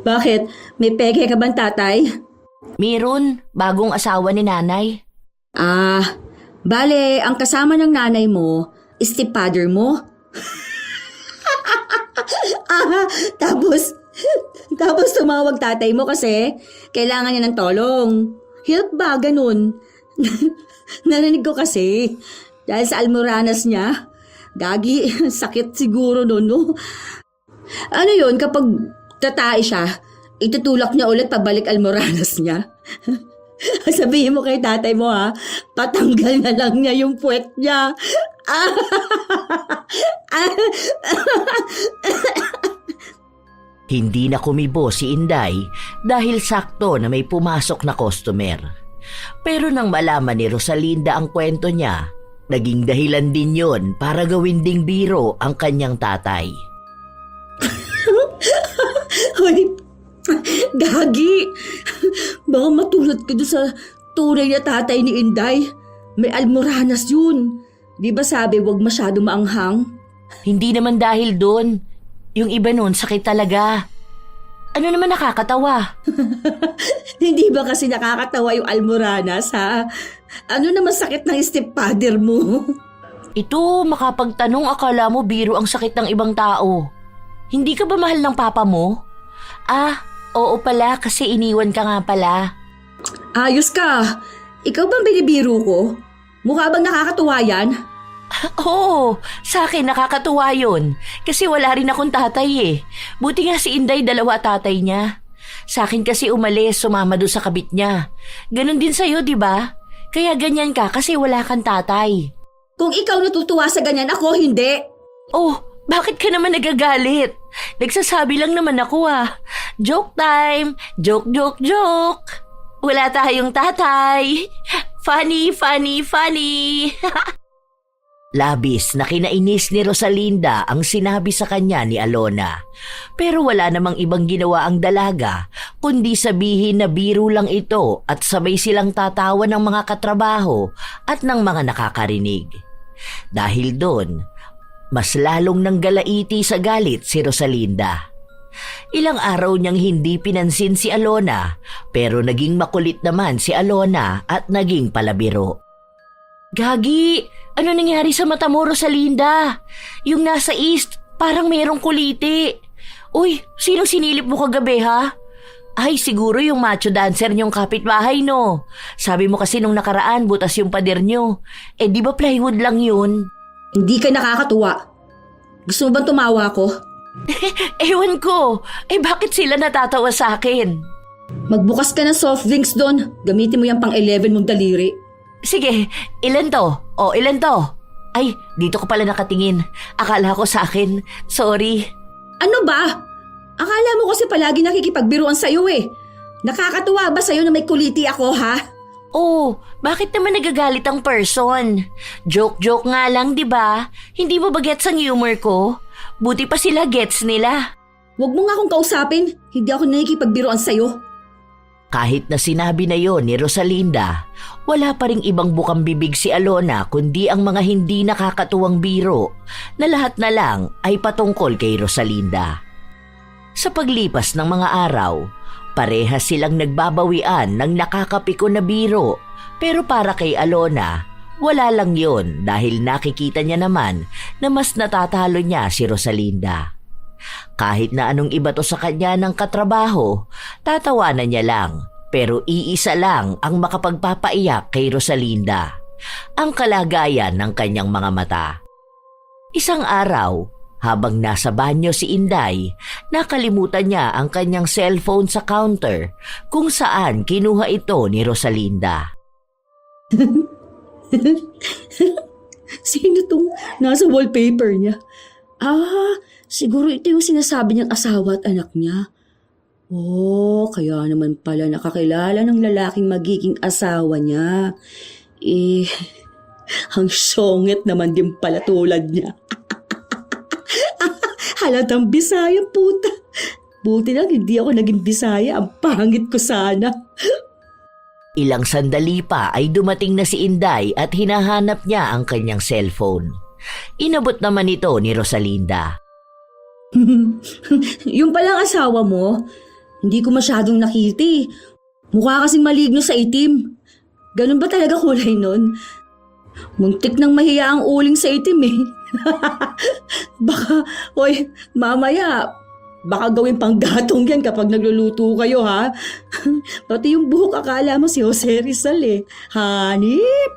Bakit? May peke ka bang tatay? Meron, bagong asawa ni nanay. Bale, ang kasama ng nanay mo, stepfather mo? Tapos tumawag tatay mo kasi kailangan niya ng tulong. Help ba? Ganun. Narinig ko kasi. Dahil sa almoranas niya. Gagi, sakit siguro nun, no? Ano yun, kapag tatae siya, itutulak niya ulit pabalik almoranas niya? Sabihin mo kay tatay mo, ha, patanggal na lang niya yung puwet niya. Hindi na kumibo si Inday dahil sakto na may pumasok na customer. Pero nang malaman ni Rosalinda ang kwento niya, naging dahilan din yon para gawin ding biro ang kanyang tatay. Hoy, Gagi, baka matulad ka doon sa tunay na tatay ni Inday. May almoranas yun. Di ba sabi wag masyado maanghang? Hindi naman dahil doon. Yung iba nun sakit talaga. Ano naman nakakatawa? Hindi ba kasi nakakatawa yung almoranas, ha? Ano naman sakit ng stepfather mo? Ito, makapagtanong akala mo biro ang sakit ng ibang tao. Hindi ka ba mahal ng papa mo? Ah, oo pala kasi iniwan ka nga pala. Ayos ka. Ikaw bang binibiro ko? Mukha bang nakakatuwa yan? Oo, sa akin nakakatuwa yun. Kasi wala rin akong tatay eh. Buti nga si Inday dalawa tatay niya. Sa akin kasi umalis, sumama doon sa kabit niya. Ganon din sa'yo, di ba? Kaya ganyan ka kasi wala kang tatay. Kung ikaw natutuwa sa ganyan, ako hindi. Oh, bakit ka naman nagagalit? Nagsasabi lang naman ako ah. Joke time! Joke, joke, joke! Wala tayong tatay. Funny, funny, funny. Labis na kinainis ni Rosalinda ang sinabi sa kanya ni Alona. Pero wala namang ibang ginawa ang dalaga kundi sabihin na biro lang ito at sabay silang tatawa ng mga katrabaho at ng mga nakakarinig. Dahil doon, mas lalong nanggalaiti sa galit si Rosalinda. Ilang araw niyang hindi pinansin si Alona pero naging makulit naman si Alona at naging palabiro. Gagi! Ano nangyari sa mata mo, Rosalinda? Yung nasa east, parang merong kuliti. Uy, sino sinilip mo kagabi, ha? Ay, siguro yung macho dancer niyong kapitbahay, no? Sabi mo kasi nung nakaraan, butas yung pader niyo. Eh, di ba plywood lang yun? Hindi ka nakakatuwa. Gusto mo bang tumawa ko? Ewan ko. Eh, bakit sila natatawa sa akin? Magbukas ka ng soft drinks doon. Gamitin mo yung pang-11 mong daliri. Sige, ilan to? O, ilan to? Ay, dito ko pala nakatingin. Akala ko sa akin. Sorry. Ano ba? Akala mo kasi palagi nakikipagbiruan sa'yo eh. Nakakatuwa ba sa'yo na may kuliti ako, ha? Oh, bakit naman nagagalit ang person? Joke-joke nga lang, di ba? Hindi mo ba gets ang humor ko? Buti pa sila gets nila. Huwag mo nga akong kausapin. Hindi ako nakikipagbiruan sa'yo. Kahit na sinabi na yon ni Rosalinda, wala pa ring ibang bukang bibig si Alona kundi ang mga hindi nakakatuwang biro na lahat na lang ay patungkol kay Rosalinda. Sa paglipas ng mga araw, parehas silang nagbabawian ng nakakapiko na biro pero para kay Alona, wala lang yon dahil nakikita niya naman na mas natatalo niya si Rosalinda. Kahit na anong iba to sa kanya ng katrabaho, tatawanan niya lang. Pero iisa lang ang makapagpapaiyak kay Rosalinda, ang kalagayan ng kanyang mga mata. Isang araw, habang nasa banyo si Inday, nakalimutan niya ang kanyang cellphone sa counter kung saan kinuha ito ni Rosalinda. Sino tong nasa wallpaper niya? Siguro ito yung sinasabi niyang asawa at anak niya. Oh, kaya naman pala nakakilala ng lalaking magiging asawa niya. Ang songit naman din pala tulad niya. Halatang Bisaya, puta. Buti lang hindi ako naging Bisaya. Ang pangit ko sana. Ilang sandali pa ay dumating na si Inday at hinahanap niya ang kanyang cellphone. Inabot naman ito ni Rosalinda. Yung palang asawa mo, hindi ko masyadong nakita eh. Mukha kasing maligno sa itim. Ganun ba talaga kulay nun? Muntik nang mahiya ang uling sa itim eh. Baka, oy, mamaya, baka gawin pang gatong yan kapag nagluluto kayo, ha? Pati yung buhok, akala mo si Jose Rizal eh. Hanip!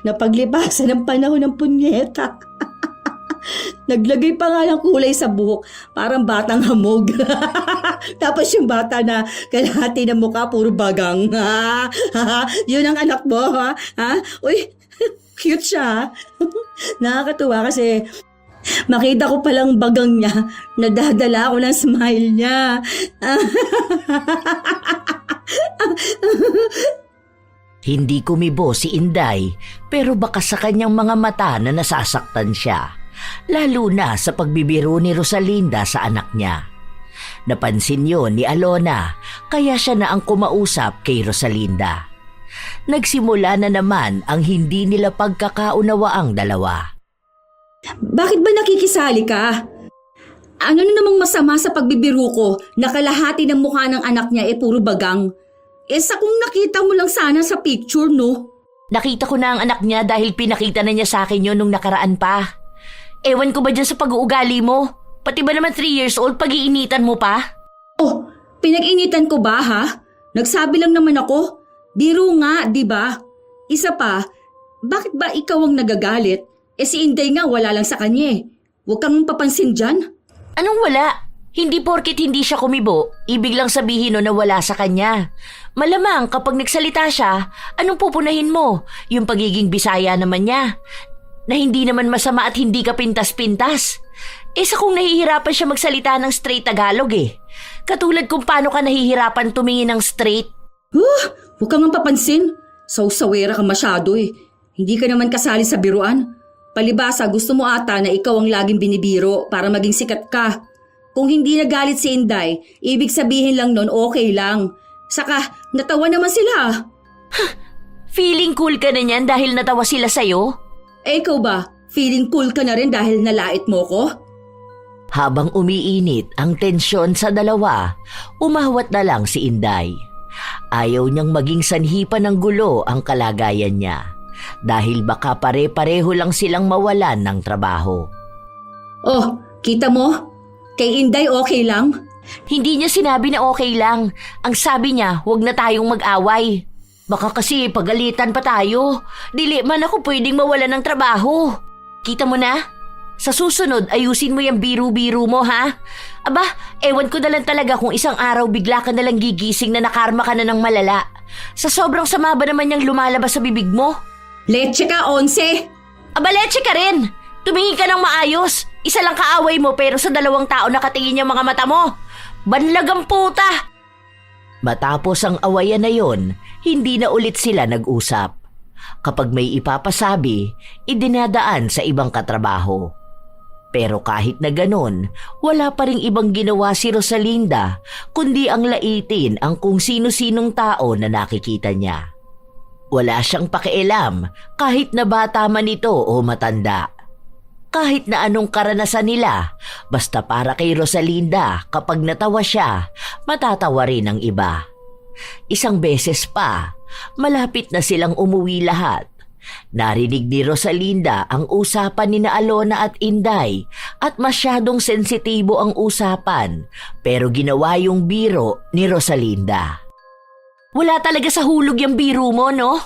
Napaglipasan ng panahon ng punyeta. Naglagay pa nga ng kulay sa buhok, parang batang hamog. Tapos yung bata na kalahati ng mukha, puro bagang. Yun ang anak mo, ha? Uy, cute siya, ha? Nakakatuwa kasi makita ko palang bagang niya, nadadala ako ng smile niya. Hindi kumibo si Inday pero baka sa kanyang mga mata na nasasaktan siya, lalo na sa pagbibiro ni Rosalinda sa anak niya. Napansin yon ni Alona kaya siya na ang kumausap kay Rosalinda. Nagsimula na naman ang hindi nila pagkakaunawaang dalawa. Bakit ba nakikisali ka? Ano na namang masama sa pagbibiro ko na kalahati ng mukha ng anak niya puro bagang? Sa kung nakita mo lang sana sa picture, no? Nakita ko na ang anak niya dahil pinakita na niya sa akin yun nung nakaraan pa. Ewan ko ba dyan sa pag-uugali mo? Pati ba naman 3 years old pag-iinitan mo pa? Oh, pinag-initan ko ba, ha? Nagsabi lang naman ako. Biro nga, di ba? Isa pa, bakit ba ikaw ang nagagalit? Si Inday nga wala lang sa kanya. Huwag kang papansin dyan. Anong wala? Hindi porkit hindi siya kumibo, ibig lang sabihin no na wala sa kanya. Malamang kapag nagsalita siya, anong pupunahin mo? Yung pagiging Bisaya naman niya. Na hindi naman masama at hindi ka pintas-pintas. Sa kung nahihirapan siya magsalita ng straight Tagalog Katulad kung paano ka nahihirapan tumingin ng straight. Huwag kang papansin. Saw-sawera ka masyado Hindi ka naman kasali sa biruan. Palibasa gusto mo ata na ikaw ang laging binibiro para maging sikat ka. Kung hindi nagalit si Inday, ibig sabihin lang nun okay lang. Saka, natawa naman sila. Feeling cool ka na niyan dahil natawa sila sa'yo? Ikaw ba? Feeling cool ka na rin dahil nalait mo ko? Habang umiinit ang tensyon sa dalawa, umahwat na lang si Inday. Ayaw niyang maging sanhipa ng gulo ang kalagayan niya dahil baka pare-pareho lang silang mawalan ng trabaho. Oh, kita mo? Kay Inday okay lang? Hindi niya sinabi na okay lang. Ang sabi niya, huwag na tayong mag-away. Baka kasi pagalitan pa tayo. Dili man ako pwedeng mawalan ng trabaho. Kita mo na? Sa susunod, ayusin mo yung biro-biro mo, ha? Aba, ewan ko na lang talaga kung isang araw bigla ka na lang gigising na nakarma ka na ng malala. Sa sobrang sama ba naman yung lumalabas sa bibig mo? Leche ka, 11! Aba, leche ka rin! Tumingin ka ng maayos. Isa lang kaaway mo pero sa 2 tao nakatingin yung mga mata mo. Banlagang puta! Matapos ang awayan na yon, hindi na ulit sila nag-usap. Kapag may ipapasabi, idinadaan sa ibang katrabaho. Pero kahit na ganon, wala pa ring ibang ginawa si Rosalinda kundi ang laitin ang kung sino-sinong tao na nakikita niya. Wala siyang pakialam kahit na bata man ito o matanda. Kahit na anong karanasan nila, basta para kay Rosalinda kapag natawa siya, matatawa rin ang iba. Isang beses pa, malapit na silang umuwi lahat. Narinig ni Rosalinda ang usapan ni Alona at Inday at masyadong sensitibo ang usapan pero ginawa yung biro ni Rosalinda. Wala talaga sa hulog yung biro mo, no?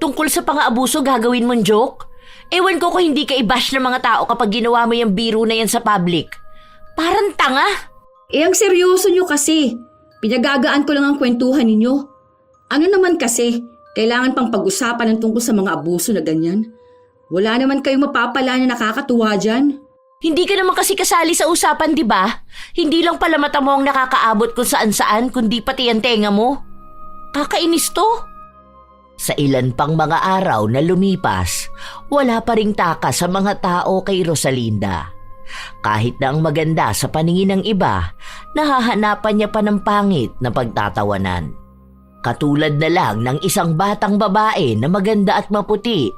Tungkol sa pang-aabuso gagawin mong joke? Ewan ko kung hindi ka i-bash ng mga tao kapag ginawa mo yung biro na yan sa public. Parang tanga. Ang seryoso nyo kasi. Pinagagaan ko lang ang kwentuhan ninyo. Ano naman kasi, kailangan pang pag-usapan ng tungkol sa mga abuso na ganyan. Wala naman kayong mapapala na nakakatuwa dyan. Hindi ka naman kasi kasali sa usapan, di ba? Hindi lang pala mata mo ang nakakaabot kung saan-saan, kundi pati ang tenga mo. Kakainis to. Sa ilan pang mga araw na lumipas, wala pa ring taka sa mga tao kay Rosalinda. Kahit na ang maganda sa paningin ng iba, nahahanapan niya pa ng pangit na pagtatawanan. Katulad na lang ng isang batang babae na maganda at maputi,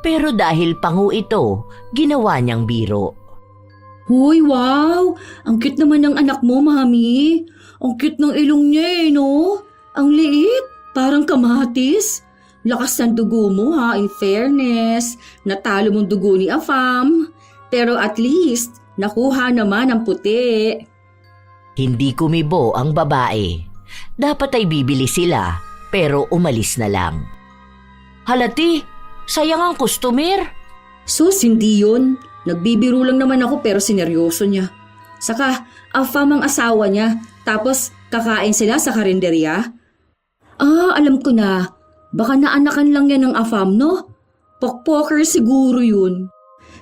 pero dahil pangu ito, ginawa niyang biro. Hoy, wow! Ang cute naman ng anak mo, mami. Ang cute ng ilong niya no? Ang liit, parang kamatis. Lakas ng dugo mo ha, in fairness. Natalo mong dugo ni Afam. Pero at least, nakuha naman ang puti. Hindi kumibo ang babae. Dapat ay bibili sila, pero umalis na lang. Halati, sayang ang customer. Sus, hindi yun. Nagbibiro lang naman ako pero sineryoso niya. Saka, afam ang asawa niya. Tapos, kakain sila sa karinderya. Alam ko na. Baka naanakan lang yan ng afam, no? Pokpoker siguro yun.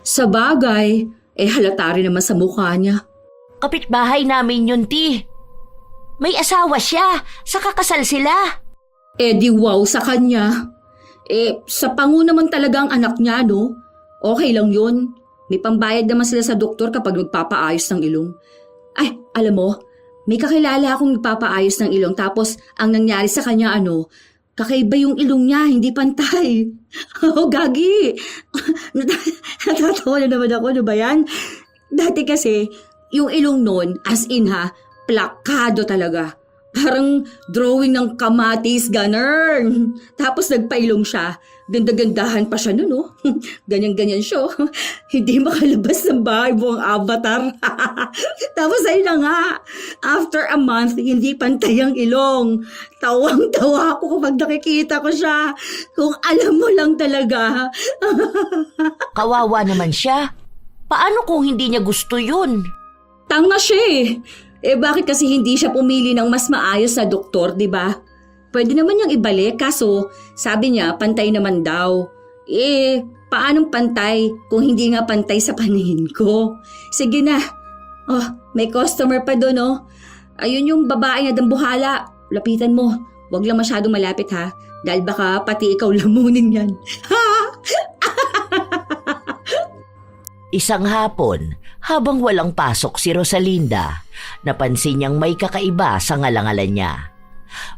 Sa bagay, halata rin naman sa mukha niya. Kapitbahay namin yun, ti. May asawa siya, saka kasal sila. Di wow sa kanya. Sa pangu naman talaga ang anak niya, no? Okay lang yun. May pambayad naman sila sa doktor kapag magpapaayos ng ilong. Ay, alam mo, may kakilala akong nagpapaayos ng ilong tapos ang nangyari sa kanya kakaiba yung ilong niya, hindi pantay. Gagi! Natatawa na naman ako, ano ba yan? Dati kasi, yung ilong nun, as in plakado talaga. Parang drawing ng kamatis, ganun. Tapos nagpailong siya. Ganda-gandahan pa siya nun, no? Ganyan-ganyan siya. Hindi makalabas ng bahay buong avatar. Tapos ayun na nga, after a month, hindi pantay ang ilong. Tawang-tawa ako kapag nakikita ko siya. Kung alam mo lang talaga. Kawawa naman siya. Paano kung hindi niya gusto yun? Tanga siya bakit kasi hindi siya pumili ng mas maayos na doktor, di ba? Pwede naman niyang ibalik, kaso sabi niya pantay naman daw. Paanong pantay kung hindi nga pantay sa paningin ko? Sige na. May customer pa doon, oh. Ayun yung babae na dambuhala. Lapitan mo. Huwag lang masyadong malapit, ha? Dahil baka pati ikaw lamunin yan. Isang hapon, habang walang pasok si Rosalinda, napansin niyang may kakaiba sa ngalangalan niya.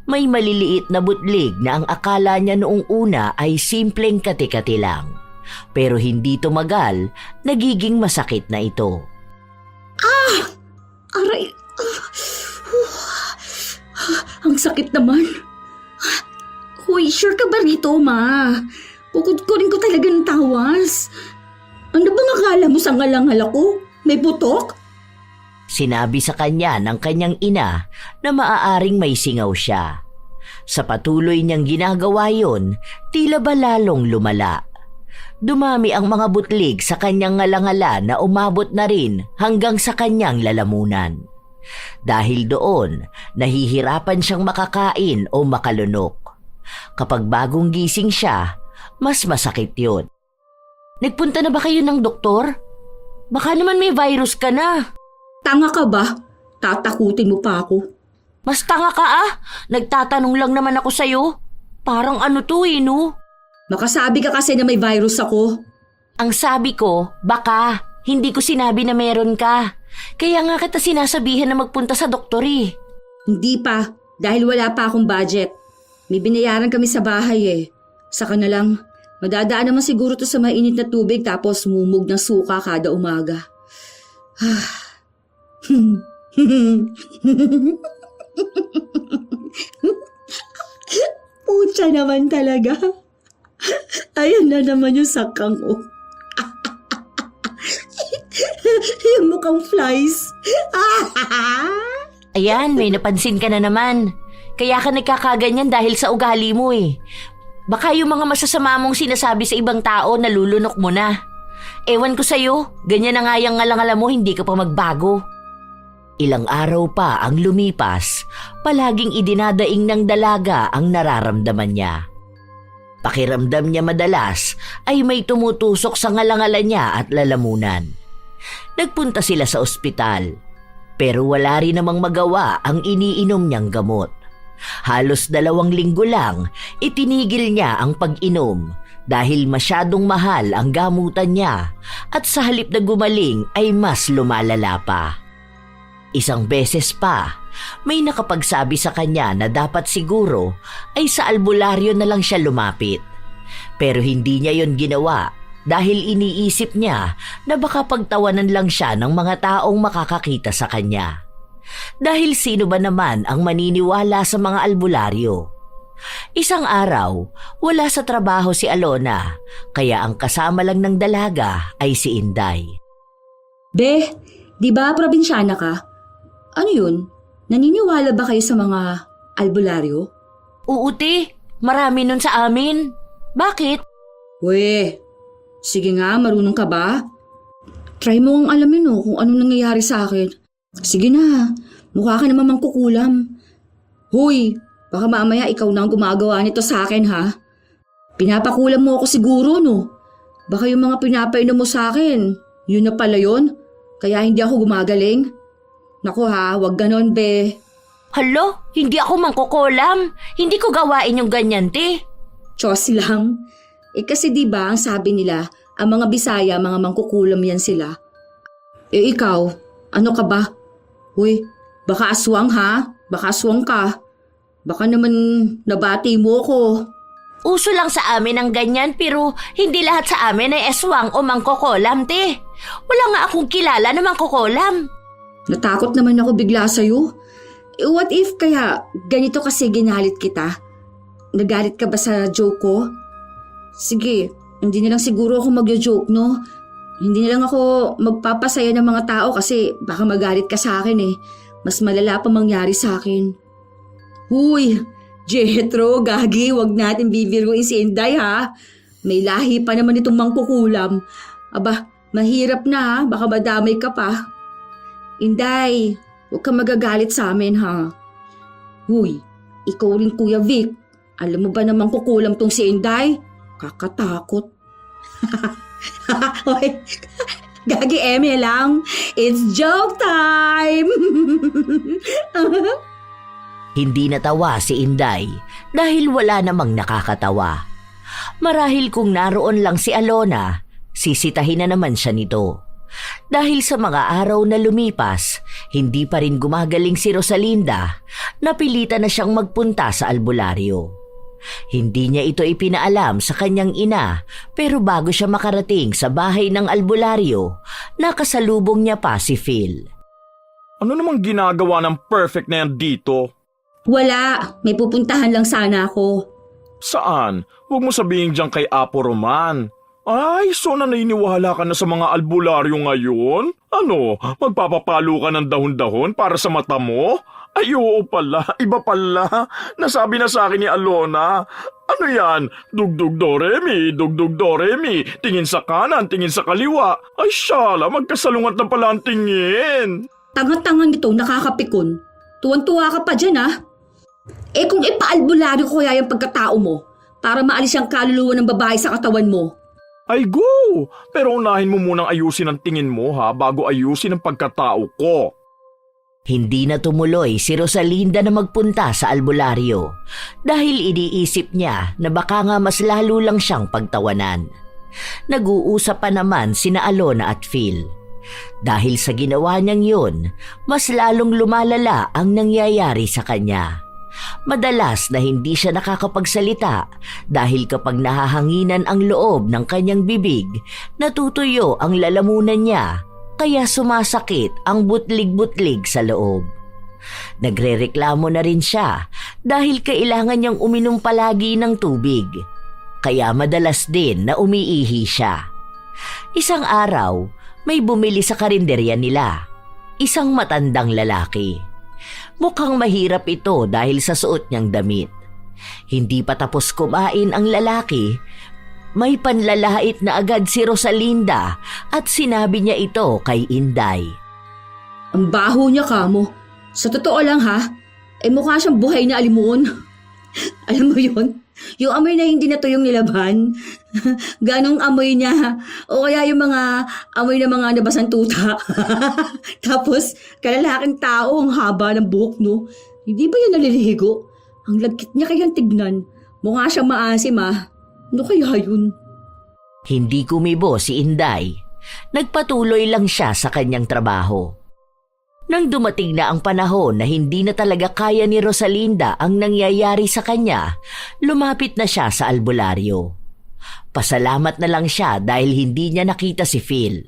May maliliit na butlig na ang akala niya noong una ay simpleng kati-kati lang. Pero hindi tumagal, nagiging masakit na ito. Aray! Ang sakit naman. Hoy, sure ka ba rito, ma? Kukudkurin ko talaga ng tawas. Ano bang akala mo sa ngalangal ako? May putok? Sinabi sa kanya ng kanyang ina na maaaring may singaw siya. Sa patuloy niyang ginagawa yon, tila ba lalong lumala. Dumami ang mga butlig sa kanyang ngalangalan na umabot na rin hanggang sa kanyang lalamunan. Dahil doon, nahihirapan siyang makakain o makalunok. Kapag bagong gising siya, mas masakit yun. Nagpunta na ba kayo ng doktor? Baka naman may virus ka na. Tanga ka ba? Tatakutin mo pa ako. Mas tanga ka Nagtatanong lang naman ako sa'yo. Parang no? Makasabi ka kasi na may virus ako. Ang sabi ko, baka. Hindi ko sinabi na meron ka. Kaya nga kita sinasabihan na magpunta sa doktor eh. Hindi pa, dahil wala pa akong budget. May binayaran kami sa bahay Saka na lang. Madadaan naman siguro to sa mainit na tubig tapos mumug ng suka kada umaga. Pucha naman talaga. Ayan na naman yung sakang yung mukhang flies. Ayan, may napansin ka na naman. Kaya ka nagkakaganyan dahil sa ugali mo eh. Baka yung mga masasama mong sinasabi sa ibang tao nalulunok mo na. Ewan ko sa'yo, ganyan na nga yung ngalangala mo, hindi ka pa magbago. Ilang araw pa ang lumipas, palaging idinadaing ng dalaga ang nararamdaman niya. Pakiramdam niya madalas ay may tumutusok sa ngalangala niya at lalamunan. Nagpunta sila sa ospital, pero wala rin namang magawa ang iniinom niyang gamot. Halos 2 linggo lang, itinigil niya ang pag-inom dahil masyadong mahal ang gamutan niya at sa halip na gumaling ay mas lumalala pa. Isang beses pa, may nakapagsabi sa kanya na dapat siguro ay sa albularyo na lang siya lumapit. Pero hindi niya yon ginawa dahil iniisip niya na baka pagtawanan lang siya ng mga taong makakakita sa kanya. Dahil sino ba naman ang maniniwala sa mga albularyo? Isang araw, wala sa trabaho si Alona, kaya ang kasama lang ng dalaga ay si Inday. Be, di ba probinsyana ka? Ano yun? Naniniwala ba kayo sa mga albularyo? Oo, te. Marami nun sa amin. Bakit? We, sige nga, marunong ka ba? Try mo ang alamin kung anong nangyayari sa akin. Sige na, mukha ka naman mangkukulam. Hoy, baka mamaya ikaw na ang gumagawa nito sa akin ha. Pinapakulam mo ako siguro Baka yung mga pinapainom mo sa akin, yun na pala yun. Kaya hindi ako gumagaling. Naku ha, wag ganon be. Halo, hindi ako mangkukulam. Hindi ko gawain yung ganyan, te. Diyos lang. Kasi diba ang sabi nila, ang mga Bisaya, mga mangkukulam yan sila. Ikaw, ano ka ba? Uy, baka aswang ha? Baka aswang ka. Baka naman nabati mo ko. Uso lang sa amin ang ganyan pero hindi lahat sa amin ay eswang o mangkukulam, te. Wala nga akong kilala na mangkukulam. Natakot naman ako bigla sa'yo. What if kaya ganito kasi ginalit kita? Nagalit ka ba sa joke ko? Sige, hindi na lang siguro ako magjo-joke, Hindi na lang ako magpapasaya ng mga tao kasi baka magalit ka sa akin eh. Mas malala pa mangyari sa akin. Huy, Jethro, gagi, wag natin bibiruin si Inday ha. May lahi pa naman itong mangkukulam. Aba, mahirap na ha, baka madamay ka pa. Inday, huwag kang magagalit sa amin ha. Huy, ikaw rin Kuya Vic. Alam mo ba namang kukulam tong si Inday? Kakatakot. Hoy, gagi eme lang. It's joke time! Hindi natawa si Inday dahil wala namang nakakatawa. Marahil kung naroon lang si Alona, sisitahin na naman siya nito. Dahil sa mga araw na lumipas, hindi pa rin gumagaling si Rosalinda, napilitan na siyang magpunta sa albularyo. Hindi niya ito ipinaalam sa kanyang ina pero bago siya makarating sa bahay ng albularyo, nakasalubong niya pa si Phil. Ano namang ginagawa ng perfect na yan dito? Wala, may pupuntahan lang sana ako. Saan? Huwag mo sabihin dyan kay Apo Roman. Ay, so naniniwala ka na sa mga albularyo ngayon? Ano, magpapapalo ka ng dahon-dahon para sa mata mo? Ay, oo pala, iba pala. Nasabi na sa akin ni Alona. Ano yan? Dugdug do re mi, tingin sa kanan, tingin sa kaliwa. Ay, syala, magkasalungat na pala ang tingin. Tangan-tangan nito, nakakapikon. Tuwan-tuwa ka pa dyan ha. Kung ipaalbularyo ko kaya yung pagkatao mo para maalis ang kaluluwa ng babae sa katawan mo. Ay, go! Pero unahin mo munang ayusin ang tingin mo ha, bago ayusin ang pagkatao ko. Hindi na tumuloy si Rosalinda na magpunta sa albularyo dahil iniisip niya na baka nga mas lalo lang siyang pagtawanan. Nag-uusap pa naman sina Alona at Phil. Dahil sa ginawa niyang yun, mas lalong lumalala ang nangyayari sa kanya. Madalas na hindi siya nakakapagsalita dahil kapag nahahanginan ang loob ng kanyang bibig, natutuyo ang lalamunan niya kaya sumasakit ang butlig-butlig sa loob. Nagrereklamo na rin siya dahil kailangan niyang uminom palagi ng tubig. Kaya madalas din na umiihi siya. Isang araw, may bumili sa karinderya nila. Isang matandang lalaki. Mukhang mahirap ito dahil sa suot niyang damit. Hindi pa tapos kumain ang lalaki, may panlalait na agad si Rosalinda at sinabi niya ito kay Inday. Ang baho niya kamo. Sa totoo lang ha, mukha siyang buhay na alimon. Alam mo yun? Yung amoy na hindi na to yung nilaban. Ganong amoy niya. O kaya yung mga amoy na mga nabasang tuta. Tapos, kalalaking tao ang haba ng buhok, Hindi ba yan naliligo? Ang lagkit niya kayang tignan. Mukha siyang maasim Ano kaya yun? Hindi kumibo si Inday. Nagpatuloy lang siya sa kanyang trabaho. Nang dumating na ang panahon na hindi na talaga kaya ni Rosalinda ang nangyayari sa kanya, lumapit na siya sa albularyo. Pasalamat na lang siya dahil hindi niya nakita si Phil.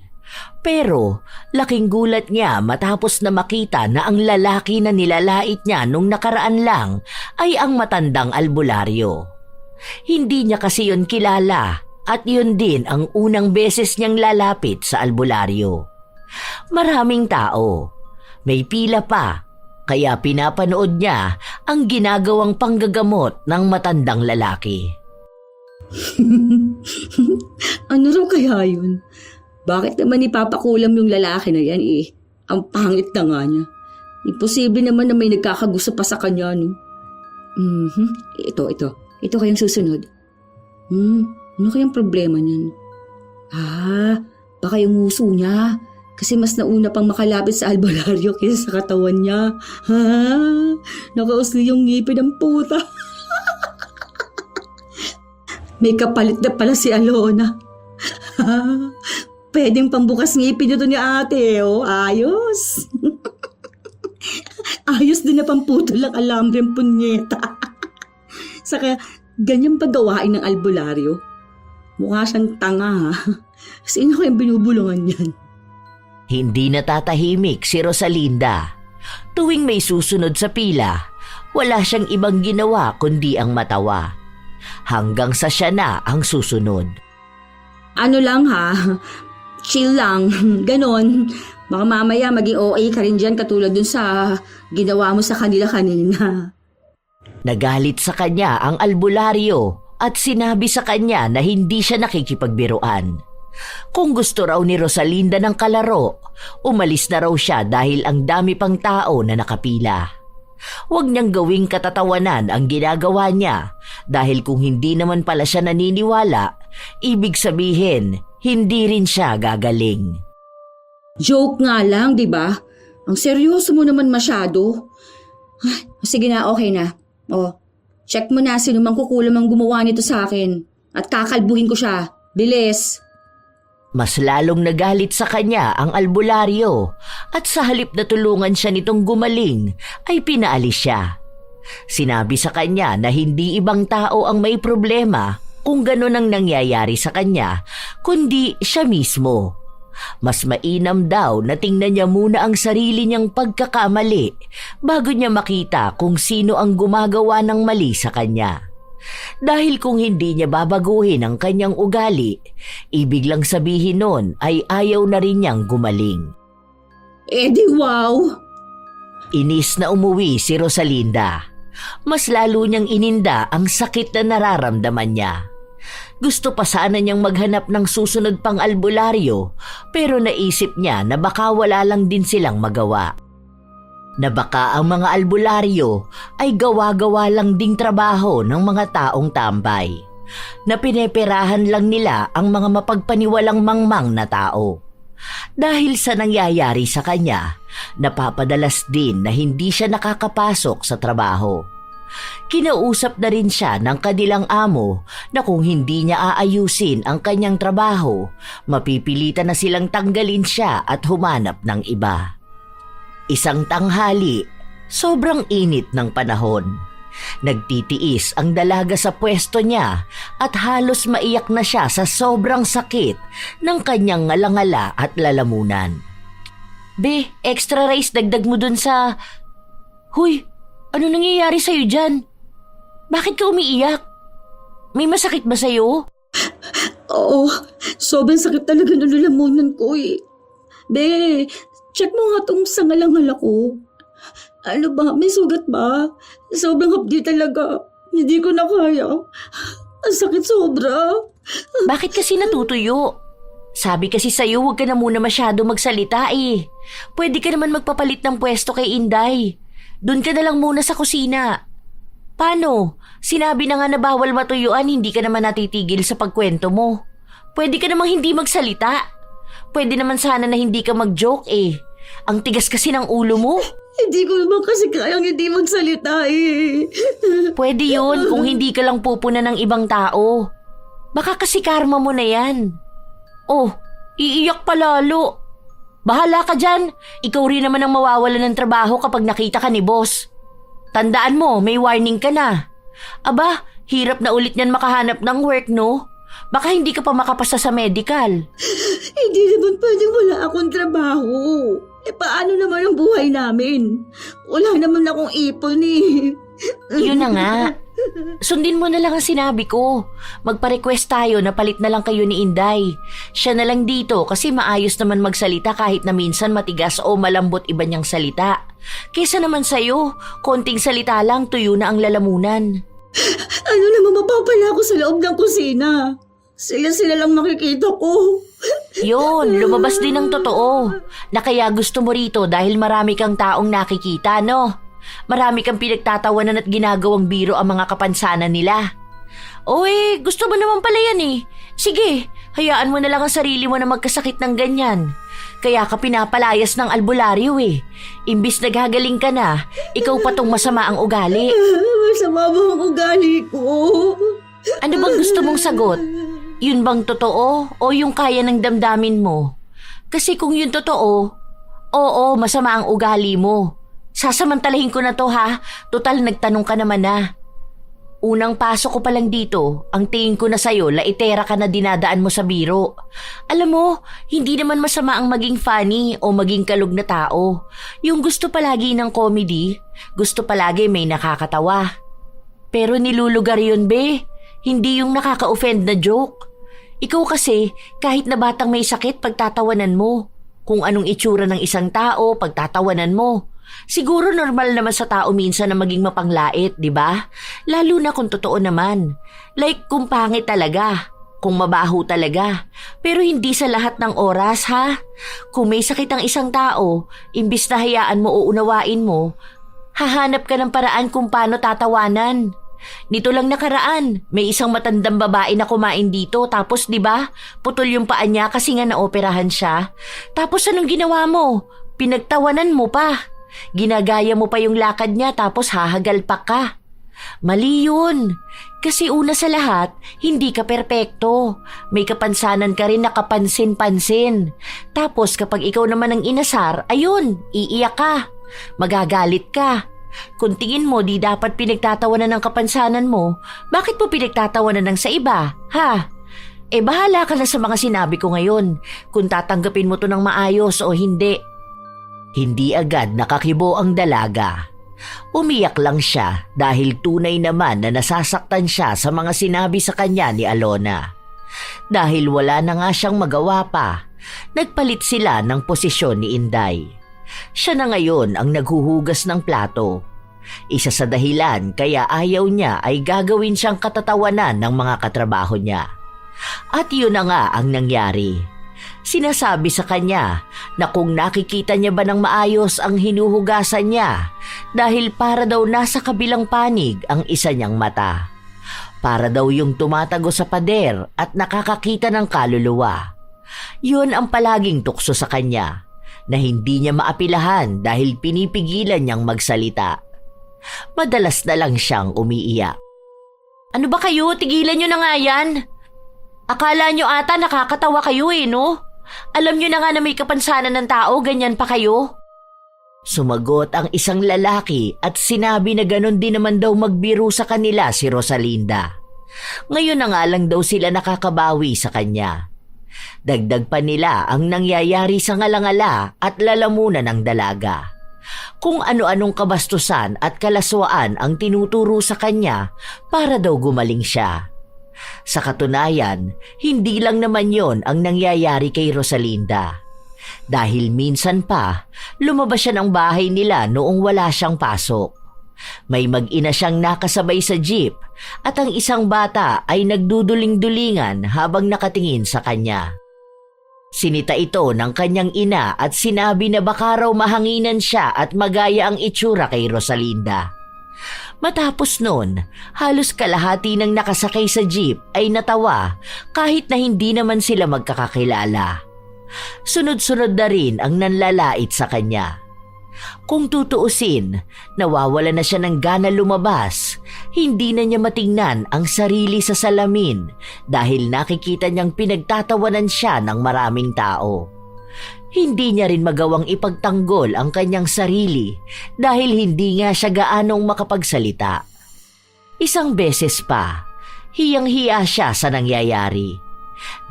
Pero laking gulat niya matapos na makita na ang lalaki na nilalait niya nung nakaraan lang ay ang matandang albularyo. Hindi niya kasi yun kilala at yun din ang unang beses niyang lalapit sa albularyo. Maraming tao. May pila pa, kaya pinapanood niya ang ginagawang panggagamot ng matandang lalaki. Ano raw kaya yun? Bakit naman ipapakulam yung lalaki na yan eh? Ang pangit na nga niya. Imposible naman na may nagkakagusto pa sa kanya, no? Ito kayang susunod. Ano kayang problema niyan? Baka yung nguso niya. Kasi mas nauna pang makalapit sa albularyo kaysa sa katawan niya. Nakausli yung ngipin ng puta. May kapalit na pala si Alona. Pwedeng pambukas ngipin nito ni ate, oh. Ayos. Ayos din na pamputol ng alambre ang punyeta. Saka, ganyan paggawain ng albularyo. Mukha siyang tanga, ha? Sino ko yung binubulungan yan? Hindi natatahimik si Rosalinda. Tuwing may susunod sa pila, wala siyang ibang ginawa kundi ang matawa. Hanggang sa siya na ang susunod. Ano lang ha, chill lang, ganon. Baka mamaya maging OA ka rin dyan katulad dun sa ginawa mo sa kanila kanina. Nagalit sa kanya ang albularyo at sinabi sa kanya na hindi siya nakikipagbiruan. Kung gusto raw ni Rosalinda ng kalaro, umalis na raw siya dahil ang dami pang tao na nakapila. Huwag niyang gawing katatawanan ang ginagawa niya dahil kung hindi naman pala siya naniniwala, ibig sabihin, hindi rin siya gagaling. Joke nga lang, di ba? Ang seryoso mo naman masyado. Sige na, okay na. Check mo na sino mang kukulam ang gumawa nito sa akin at kakalbuhin ko siya. Bilis! Mas lalong nagalit sa kanya ang albularyo at sa halip na tulungan siya nitong gumaling ay pinaalis siya. Sinabi sa kanya na hindi ibang tao ang may problema kung gano'n ang nangyayari sa kanya, kundi siya mismo. Mas mainam daw na tingnan niya muna ang sarili niyang pagkakamali bago niya makita kung sino ang gumagawa ng mali sa kanya. Dahil kung hindi niya babaguhin ang kanyang ugali, ibig lang sabihin nun ay ayaw na rin niyang gumaling. Di wow! Inis na umuwi si Rosalinda. Mas lalo niyang ininda ang sakit na nararamdaman niya. Gusto pa sana niyang maghanap ng susunod pang albularyo pero naisip niya na baka wala lang din silang magawa. Na baka ang mga albularyo ay gawa-gawa lang ding trabaho ng mga taong tambay, na pineperahan lang nila ang mga mapagpaniwalang mangmang na tao. Dahil sa nangyayari sa kanya, napapadalas din na hindi siya nakakapasok sa trabaho. Kinausap na rin siya ng kanilang amo na kung hindi niya aayusin ang kanyang trabaho, mapipilitan na silang tanggalin siya at humanap ng iba. Isang tanghali, sobrang init ng panahon. Nagtitiis ang dalaga sa pwesto niya at halos maiyak na siya sa sobrang sakit ng kanyang ngalangala at lalamunan. Be, extra rice dagdag mo dun sa... Huy, ano nangyayari sa'yo dyan? Bakit ka umiiyak? May masakit ba sa'yo? Oo, sobrang sakit talaga ng lalamunan ko eh. Be, check mo nga tong sangalangal ko. Ano ba? May sugat ba? Sobrang hapdi talaga. Hindi ko na kaya. Ang sakit sobra. Bakit kasi natutuyo? Sabi kasi sa'yo huwag ka na muna masyado magsalita eh. Pwede ka naman magpapalit ng pwesto kay Inday. Doon ka na lang muna sa kusina. Paano? Sinabi na nga na bawal matuyuan, hindi ka naman natitigil sa pagkwento mo. Pwede ka namang hindi magsalita. Pwede naman sana na hindi ka mag-joke eh. Ang tigas kasi ng ulo mo. Hindi ko naman kasi kayang hindi magsalita eh. Pwede yun kung hindi ka lang pupuna ng ibang tao. Baka kasi karma mo na yan. Oh, iiyak pa lalo. Bahala ka dyan. Ikaw rin naman ang mawawalan ng trabaho kapag nakita ka ni boss. Tandaan mo, may warning ka na. Aba, hirap na ulit niyan makahanap ng work, no? Baka hindi ka pa makapasa sa medical. Hindi naman pwedeng wala akong trabaho. Paano naman ang buhay namin? Wala naman akong ipon eh. Yun na nga. Sundin mo na lang ang sinabi ko. Magpa-request tayo na palit na lang kayo ni Inday. Siya na lang dito kasi maayos naman magsalita kahit na minsan matigas o malambot iba niyang salita. Kesa naman sa'yo, konting salita lang tuyo na ang lalamunan. Ano naman mapapala ko sa loob ng kusina? Sila lang makikita ko. Yun, lumabas din ang totoo. Na kaya gusto mo rito dahil marami kang taong nakikita, no? Marami kang pinagtatawanan at ginagawang biro ang mga kapansanan nila. Gusto mo naman pala yan eh. Sige, hayaan mo na lang ang sarili mo na magkasakit ng ganyan. Kaya ka pinapalayas ng albularyo eh. Imbis naghagaling ka na, ikaw pa tong masama ang ugali. Masama ba ang ugali ko? Ano bang gusto mong sagot? Yun bang totoo o yung kaya ng damdamin mo? Kasi kung yun totoo, oo, masama ang ugali mo. Sasamantalahin ko na to ha, total nagtanong ka naman na. Unang pasok ko pa lang dito, ang tingin ko na sa'yo, laitera ka na dinadaan mo sa biro. Alam mo, hindi naman masama ang maging funny o maging kalug na tao. Yung gusto palagi ng comedy, gusto palagi may nakakatawa. Pero nilulugar yun, be. Hindi yung nakaka-offend na joke. Ikaw kasi, kahit na batang may sakit, pagtatawanan mo. Kung anong itsura ng isang tao, pagtatawanan mo. Siguro normal naman sa tao minsan na maging mapanglait, di ba? Lalo na kung totoo naman. Like kung pangit talaga, kung mabaho talaga. Pero hindi sa lahat ng oras, ha? Kung may sakit ang isang tao, imbis na hayaan mo o unawain mo, hahanap ka ng paraan kung paano tatawanan. Nito lang nakaraan, may isang matandang babae na kumain dito tapos 'di ba? Putol yung paa niya kasi nga naoperahan siya. Tapos anong ginawa mo? Pinagtawanan mo pa. Ginagaya mo pa yung lakad niya tapos hahagalpak ka. Mali yun. Kasi una sa lahat, hindi ka perpekto. May kapansanan ka rin na kapansin-pansin. Tapos kapag ikaw naman ang inasar, ayun, iiyak ka. Magagalit ka. Kung tingin mo di dapat pinagtatawanan ng kapansanan mo, bakit mo pinagtatawanan ng sa iba, ha? Bahala ka na sa mga sinabi ko ngayon, kung tatanggapin mo to ng maayos o hindi. Hindi agad nakakibo ang dalaga. Umiyak lang siya dahil tunay naman na nasasaktan siya sa mga sinabi sa kanya ni Alona. Dahil wala na nga siyang magawa pa, nagpalit sila ng posisyon ni Inday. Siya na ngayon ang naghuhugas ng plato. Isa sa dahilan kaya ayaw niya ay gagawin siyang katatawanan ng mga katrabaho niya. At yun na nga ang nangyari. Sinasabi sa kanya na kung nakikita niya ba ng maayos ang hinuhugasan niya dahil para daw nasa kabilang panig ang isa niyang mata. Para daw yung tumatago sa pader at nakakakita ng kaluluwa. Yun ang palaging tukso sa kanya. Na hindi niya maapilahan dahil pinipigilan niyang magsalita. Madalas na lang siyang umiiyak. Ano ba kayo? Tigilan niyo na nga yan. Akala niyo ata nakakatawa kayo no? Alam niyo na nga na may kapansanan ng tao, ganyan pa kayo? Sumagot ang isang lalaki at sinabi na ganon din naman daw magbiro sa kanila si Rosalinda. Ngayon na nga lang daw sila nakakabawi sa kanya. Dagdag pa nila ang nangyayari sa ngalangala at lalamunan ng dalaga. Kung ano-anong kabastusan at kalaswaan ang tinuturo sa kanya para daw gumaling siya. Sa katunayan, hindi lang naman yon ang nangyayari kay Rosalinda. Dahil minsan pa, lumabas siya ng bahay nila noong wala siyang pasok. May mag-ina siyang nakasabay sa jeep at ang isang bata ay nagduduling-dulingan habang nakatingin sa kanya. Sinita ito ng kanyang ina at sinabi na baka raw mahanginan siya at magaya ang itsura kay Rosalinda. Matapos nun, halos kalahati ng nakasakay sa jeep ay natawa kahit na hindi naman sila magkakakilala. Sunod-sunod na rin ang nanlalait sa kanya. Kung tutuusin, nawawala na siya ng gana lumabas. Hindi na niya matingnan ang sarili sa salamin dahil nakikita niyang pinagtatawanan siya ng maraming tao. Hindi niya rin magawang ipagtanggol ang kanyang sarili dahil hindi nga siya gaanong makapagsalita. Isang beses pa, hiyang-hiya siya sa nangyayari.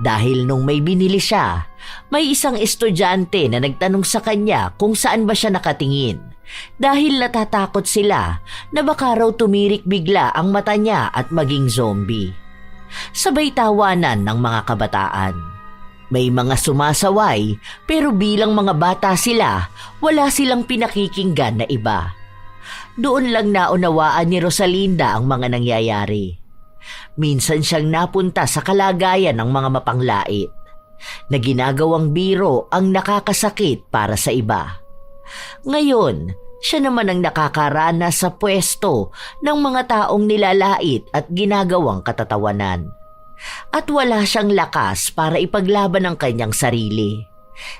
Dahil nung may binili siya, may isang estudyante na nagtanong sa kanya kung saan ba siya nakatingin dahil natatakot sila na baka raw tumirik bigla ang mata niya at maging zombie. Sabay tawanan ng mga kabataan. May mga sumasaway pero bilang mga bata sila, wala silang pinakikinggan na iba. Doon lang naunawaan ni Rosalinda ang mga nangyayari. Minsan siyang napunta sa kalagayan ng mga mapanglait na ginagawang biro ang nakakasakit para sa iba. Ngayon, siya naman ang nakakaranas sa pwesto ng mga taong nilalait at ginagawang katatawanan. At wala siyang lakas para ipaglaban ang kanyang sarili.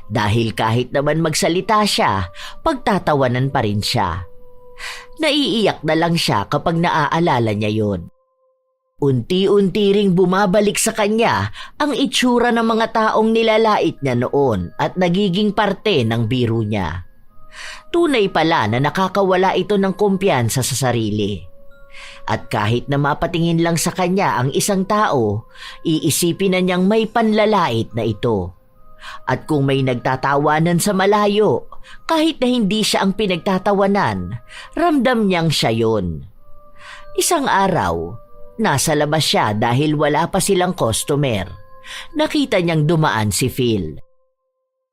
Dahil kahit naman magsalita siya, pagtatawanan pa rin siya. Naiiyak na lang siya kapag naaalala niya yon. Unti-unti ring bumabalik sa kanya ang itsura ng mga taong nilalait niya noon at nagiging parte ng biro niya. Tunay pala na nakakawala ito ng kumpiyansa sa sarili. At kahit na mapatingin lang sa kanya ang isang tao, iisipin na niyang may panlalait na ito. At kung may nagtatawanan sa malayo, kahit na hindi siya ang pinagtatawanan, ramdam niyang siya yun. Isang araw, nasa labas siya dahil wala pa silang customer. Nakita niyang dumaan si Phil.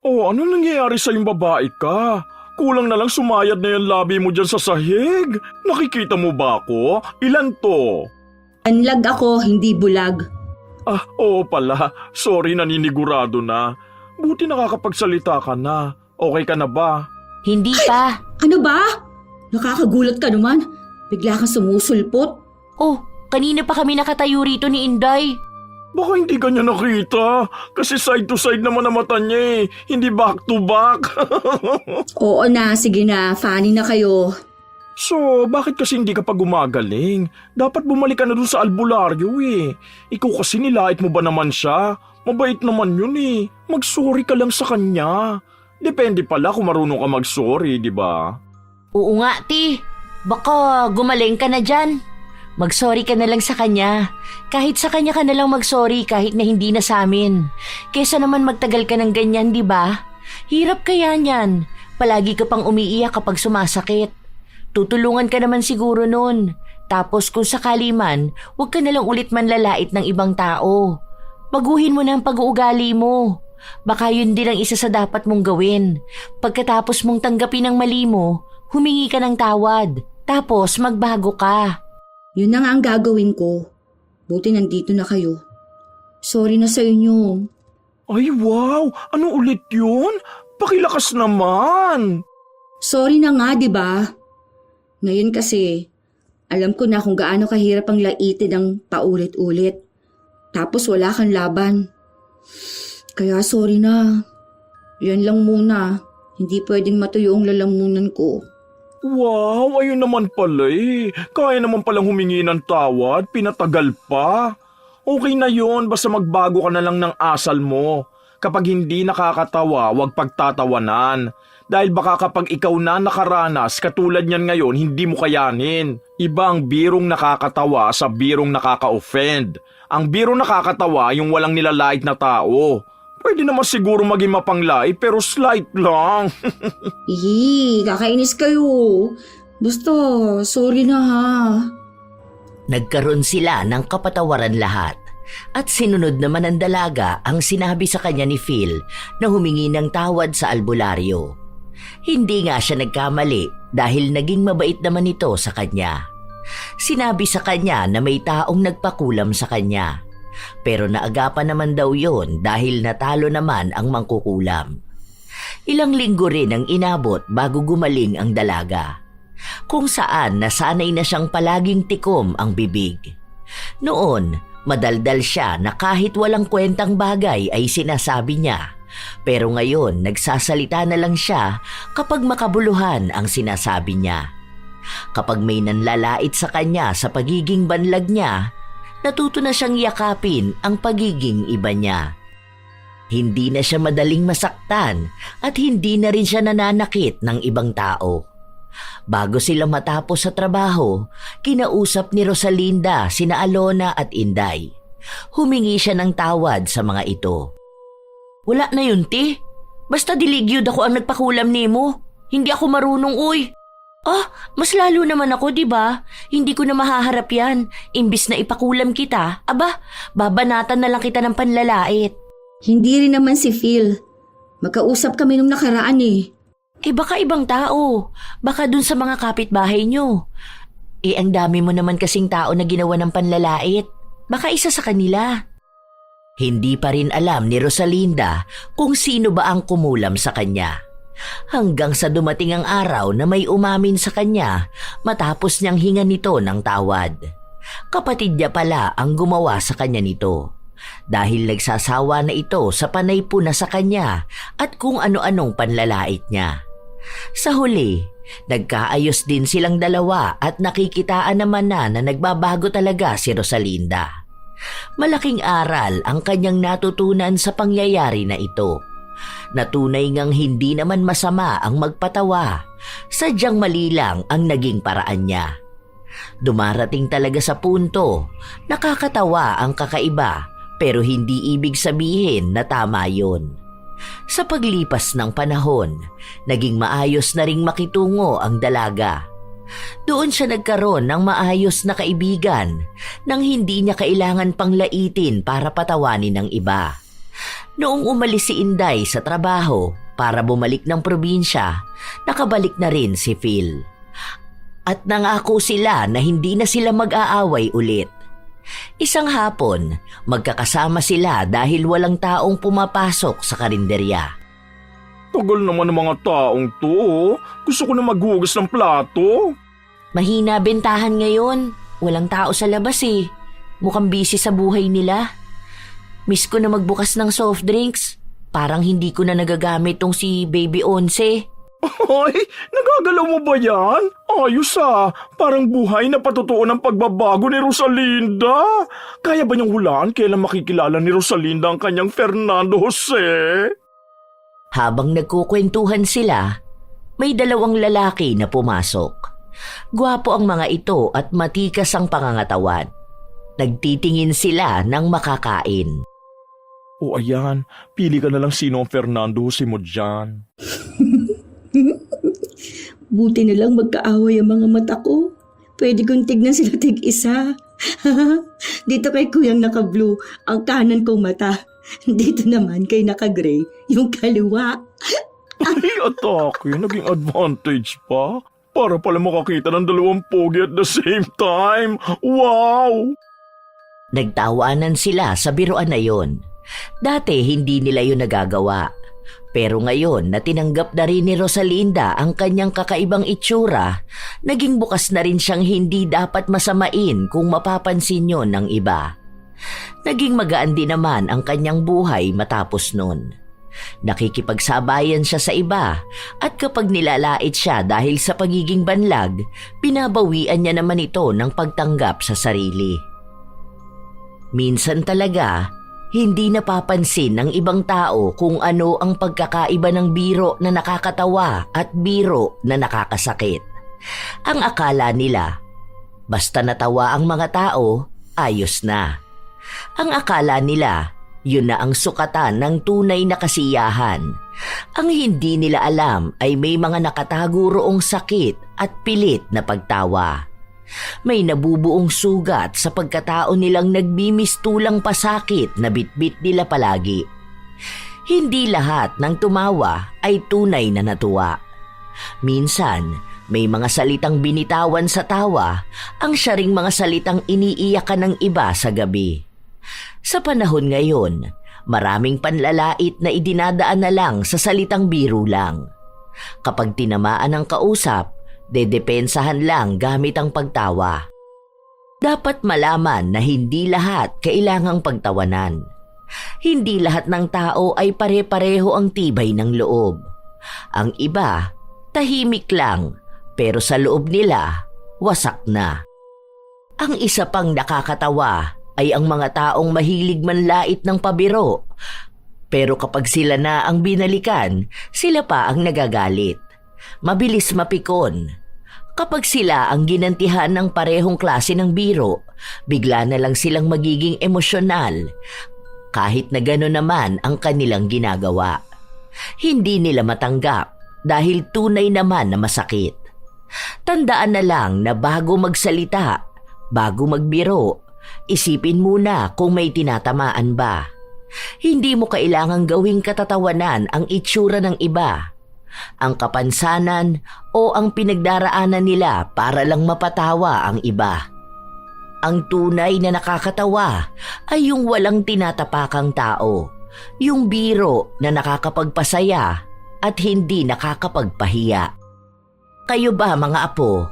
Oh, ano nangyayari sa yung babae ka? Kulang na lang sumayad na yung labi mo dyan sa sahig. Nakikita mo ba ako? Ilan to? Anlag ako, hindi bulag. Ah, oo pala. Sorry, naninigurado na. Buti nakakapagsalita ka na. Okay ka na ba? Hindi pa. Ano ba? Nakakagulat ka naman. Bigla kang sumusulpot. Oh, kanina pa kami nakatayo rito ni Inday. Baka hindi ka niya nakita. Kasi side to side naman ang mata niya eh. Hindi back to back. Oo na, sige na. Funny na kayo. So, bakit kasi hindi ka pa gumagaling? Dapat bumalik ka na dun sa albularyo eh. Ikaw kasi nilait mo ba naman siya? Mabait naman yun eh. Mag-sorry ka lang sa kanya. Depende pala kung marunong ka mag-sorry, di ba? Oo nga, ti. Baka gumaling ka na dyan. Mag-sorry ka na lang sa kanya. Kahit sa kanya ka na lang mag-sorry kahit na hindi na sa amin. Kesa naman magtagal ka ng ganyan, di ba? Hirap kaya niyan. Palagi ka pang umiiyak kapag sumasakit. Tutulungan ka naman siguro nun. Tapos kung sakali man, huwag ka na lang ulit manlalait ng ibang tao. Baguhin mo na ang pag-uugali mo. Baka yun din ang isa sa dapat mong gawin. Pagkatapos mong tanggapin ang mali mo, humingi ka ng tawad. Tapos magbago ka. Yun na nga ang gagawin ko. Buti nandito na kayo. Sorry na sa inyo. Ay wow! Ano ulit yun? Pakilakas naman! Sorry na nga, di ba? Ngayon kasi, alam ko na kung gaano kahirap ang laitin ng paulit-ulit. Tapos wala kang laban. Kaya sorry na. Yan lang muna. Hindi pwedeng matuyo ang lalamunan ko. Wow, ayun naman pala eh. Kaya naman palang humingi ng tawad, pinatagal pa. Okay na yon, basta magbago ka na lang ng asal mo. Kapag hindi nakakatawa, huwag pagtatawanan. Dahil baka kapag ikaw na nakaranas, katulad niyan ngayon, hindi mo kayanin. Iba ang birong nakakatawa sa birong nakaka-offend. Ang birong nakakatawa yung walang nilalait na tao. Pwede naman siguro maging mapanglait pero slight lang. Kakainis kayo. Basta, sorry na ha. Nagkaroon sila ng kapatawaran lahat. At sinunod naman ng dalaga ang sinabi sa kanya ni Phil na humingi ng tawad sa albularyo. Hindi nga siya nagkamali dahil naging mabait naman ito sa kanya. Sinabi sa kanya na may taong nagpakulam sa kanya. Pero naagapan naman daw yon dahil natalo naman ang mangkukulam. Ilang linggo rin ang inabot bago gumaling ang dalaga. Kung saan nasanay na siyang palaging tikom ang bibig. Noon, madaldal siya na kahit walang kwentang bagay ay sinasabi niya. Pero ngayon, nagsasalita na lang siya kapag makabuluhan ang sinasabi niya. Kapag may nanlalait sa kanya sa pagiging banlag niya, natuto na siyang yakapin ang pagiging iba niya. Hindi na siya madaling masaktan at hindi na rin siya nananakit ng ibang tao. Bago sila matapos sa trabaho, kinausap ni Rosalinda sina Alona at Inday. Humingi siya ng tawad sa mga ito. Wala na yun, te. Basta diligyod ako ang nagpakulam nimo. Hindi ako marunong, uy. Mas lalo naman ako, di ba? Hindi ko na mahaharap yan. Imbis na ipakulam kita, babanatan na lang kita ng panlalait. Hindi rin naman si Phil. Magkausap kami nung nakaraan eh. Baka ibang tao. Baka dun sa mga kapitbahay nyo. Ang dami mo naman kasing tao na ginawa ng panlalait. Baka isa sa kanila. Hindi pa rin alam ni Rosalinda kung sino ba ang kumulam sa kanya. Hanggang sa dumating ang araw na may umamin sa kanya matapos niyang hinga nito ng tawad. Kapatid niya pala ang gumawa sa kanya nito. Dahil nagsasawa na ito sa panay puna sa kanya at kung ano-anong panlalait niya. Sa huli, nagkaayos din silang dalawa at nakikitaan naman na nagbabago talaga si Rosalinda. Malaking aral ang kanyang natutunan sa pangyayari na ito. Natunay ngang hindi naman masama ang magpatawa, sadyang mali lang ang naging paraan niya. Dumarating talaga sa punto, nakakatawa ang kakaiba pero hindi ibig sabihin na tama yun. Sa paglipas ng panahon, naging maayos na ring makitungo ang dalaga. Doon siya nagkaroon ng maayos na kaibigan nang hindi niya kailangan panglaitin para patawanin ng iba. Noong umalis si Inday sa trabaho para bumalik ng probinsya, nakabalik na rin si Phil. At nangako sila na hindi na sila mag-aaway ulit. Isang hapon, magkakasama sila dahil walang taong pumapasok sa karinderya. Tagal naman ng mga taong to. Gusto ko na maghugas ng plato. Mahina bentahan ngayon. Walang tao sa labas eh. Mukhang busy sa buhay nila. Miss ko na magbukas ng soft drinks. Parang hindi ko na nagagamit tong si Baby Once. Ay, nagagalaw mo ba yan? Ayos parang buhay na patutuo ng pagbabago ni Rosalinda. Kaya ba niyang hulaan kailan makikilala ni Rosalinda ang kanyang Fernando Jose? Habang nagkukwentuhan sila, may dalawang lalaki na pumasok. Gwapo ang mga ito at matikas ang pangangatawan. Nagtitingin sila ng makakain. O ayan, pili ka na lang sino ang Fernando Jose mo dyan. Buti na lang magkaaway ang mga mata ko. Pwede kong tignan sila tig-isa. Dito kay kuyang naka-blue, ang kanan kong mata. Dito naman kay naka-gray, yung kaliwa. Ay, atake, naging advantage pa. Para pala makakita ng dalawang pogi at the same time. Wow! Nagtawanan sila sa biruan na yon. Dati hindi nila yun nagagawa. Pero ngayon na tinanggap na rin ni Rosalinda ang kanyang kakaibang itsura, naging bukas na rin siyang hindi dapat masamain kung mapapansin yon ng iba. Naging magaan din naman ang kanyang buhay matapos nun. Nakikipagsabayan siya sa iba at kapag nilalait siya dahil sa pagiging banlag, pinabawian niya naman ito ng pagtanggap sa sarili. Minsan talaga, hindi napapansin ng ibang tao kung ano ang pagkakaiba ng biro na nakakatawa at biro na nakakasakit. Ang akala nila, basta natawa ang mga tao, ayos na. Ang akala nila, yun na ang sukatan ng tunay na kasiyahan. Ang hindi nila alam ay may mga nakatago roong sakit at pilit na pagtawa. May nabubuong sugat sa pagkatao nilang nagbimistulang pasakit na bitbit nila palagi. Hindi lahat ng tumawa ay tunay na natuwa. Minsan, may mga salitang binitawan sa tawa ang siya ring mga salitang iniiyakan ng iba sa gabi. Sa panahon ngayon, maraming panlalait na idinadaan na lang sa salitang biro lang. Kapag tinamaan ng kausap, dedepensahan lang gamit ang pagtawa. Dapat malaman na hindi lahat kailangang pagtawanan. Hindi lahat ng tao ay pare-pareho ang tibay ng loob. Ang iba, tahimik lang, pero sa loob nila, wasak na. Ang isa pang nakakatawa ay ang mga taong mahilig manlait ng pabiro. Pero kapag sila na ang binalikan, sila pa ang nagagalit. Mabilis mapikon. Kapag sila ang ginantihan ng parehong klase ng biro, bigla na lang silang magiging emosyonal, kahit na gano'n naman ang kanilang ginagawa. Hindi nila matanggap dahil tunay naman na masakit. Tandaan na lang na bago magsalita, bago magbiro, isipin muna kung may tinatamaan ba. Hindi mo kailangang gawing katatawanan ang itsura ng iba, ang kapansanan o ang pinagdaraanan nila para lang mapatawa ang iba. Ang tunay na nakakatawa ay yung walang tinatapakang tao, yung biro na nakakapagpasaya at hindi nakakapagpahiya. Kayo ba mga apo,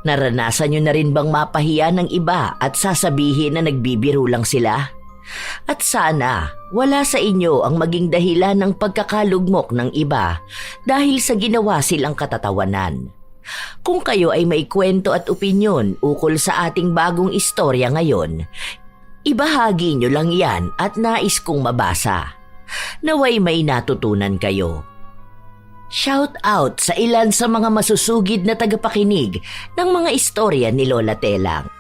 naranasan nyo na rin bang mapahiya ng iba at sasabihin na nagbibiro lang sila? At sana wala sa inyo ang maging dahilan ng pagkakalugmok ng iba dahil sa ginawa silang katatawanan. Kung kayo ay may kwento at opinyon ukol sa ating bagong istorya ngayon, ibahagi nyo lang yan at nais kong mabasa. Naway may natutunan kayo. Shout out sa ilan sa mga masusugid na tagapakinig ng mga istorya ni Lola Telang.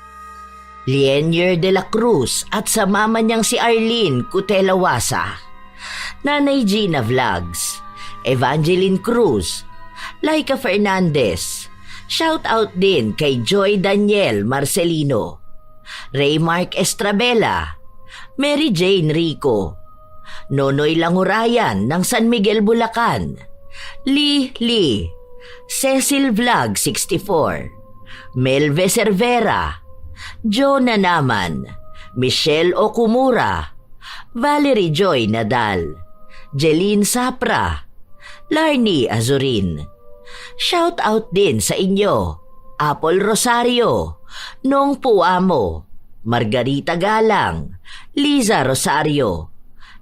Lienier de la Cruz at sa mama niyang si Arlene Cutelawasa, Nanay Gina Vlogs, Evangeline Cruz, Laika Fernandez, shout out din kay Joy Daniel Marcelino, Raymark Estrabela, Mary Jane Rico, Nonoy Langurayan ng San Miguel Bulacan, Lee, Cecil Vlog 64, Melve Cervera, Jonah Naman, Michelle Okumura, Valerie Joy Nadal, Jeline Sapra, Larnie Azurin. Shout out din sa inyo, Apple Rosario, Nong Puamo, Margarita Galang, Liza Rosario,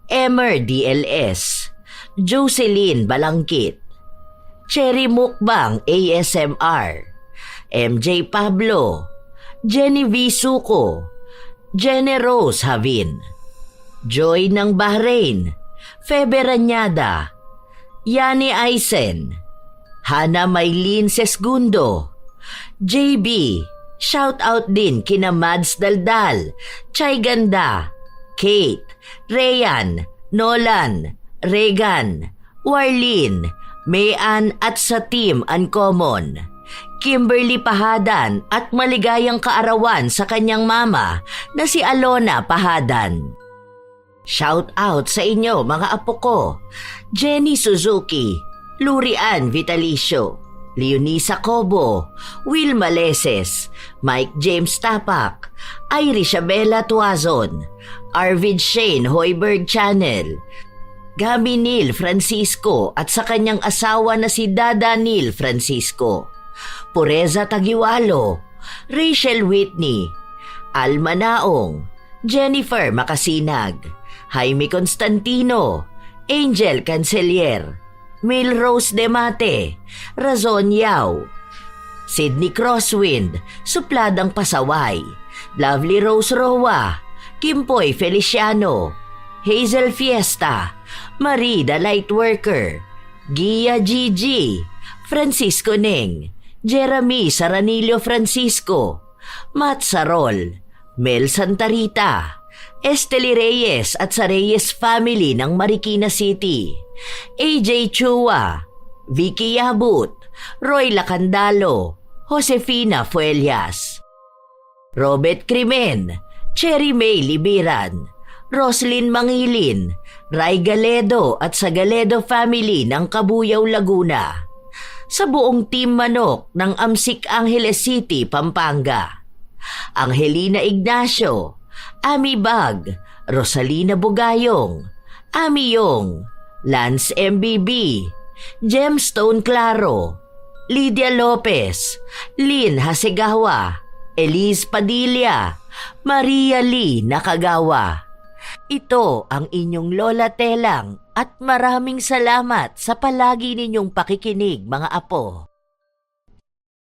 Emer DLS, Jocelyn Balangkit, Cherry Mukbang ASMR, MJ Pablo, Jenny V. Suko, Jenny Rose Havin, Joy ng Bahrain, Febe Ranyada, Yani Aisen, Hana Maylin Sesgundo, JB, shout out din kina Mads Daldal, Chay Ganda, Kate, Rayan, Nolan, Regan, Warlin, Mayan at sa Team Uncommon, Kimberly Pahadan at maligayang kaarawan sa kanyang mama na si Alona Pahadan. Shout out sa inyo mga apo ko, Jenny Suzuki, Lurian Vitalicio, Leonisa Cobo, Will Maleses, Mike James Tapak, Irish Abela Tuazon, Arvid Shane Hoiberg Channel, Gabi Neil Francisco at sa kanyang asawa na si Dada Neil Francisco, Pureza Tagiwalo, Rachel Whitney, Alma Naong, Jennifer Makasinag, Jaime Constantino, Angel Cancelier, Milrose Demate, Razon Yao, Sydney Crosswind, Supladang Pasaway, Lovely Rose Roa, Kimpoy Feliciano, Hazel Fiesta, Marie the Lightworker, Gia Gigi, Francisco Neng, Jeremy Saranillo Francisco, Matt Sarol, Mel Santarita, Esteli Reyes at sa Reyes family ng Marikina City, AJ Chua, Vicky Yabut, Roy Lacandalo, Josefina Fuelias, Robert Crimen, Cherry May Libiran, Roslyn Mangilin, Ray Galedo at sa Galedo family ng Kabuyaw, Laguna. Sa buong Team Manok ng Amsik Angeles City, Pampanga, Angelina Ignacio, Ami Bag, Rosalina Bugayong, Ami Yong, Lance MBB, Gemstone Claro, Lydia Lopez, Lynn Hasegawa, Elise Padilla, Maria Lee Nakagawa. Ito ang inyong Lola Telang at maraming salamat sa palagi ninyong pakikinig mga apo.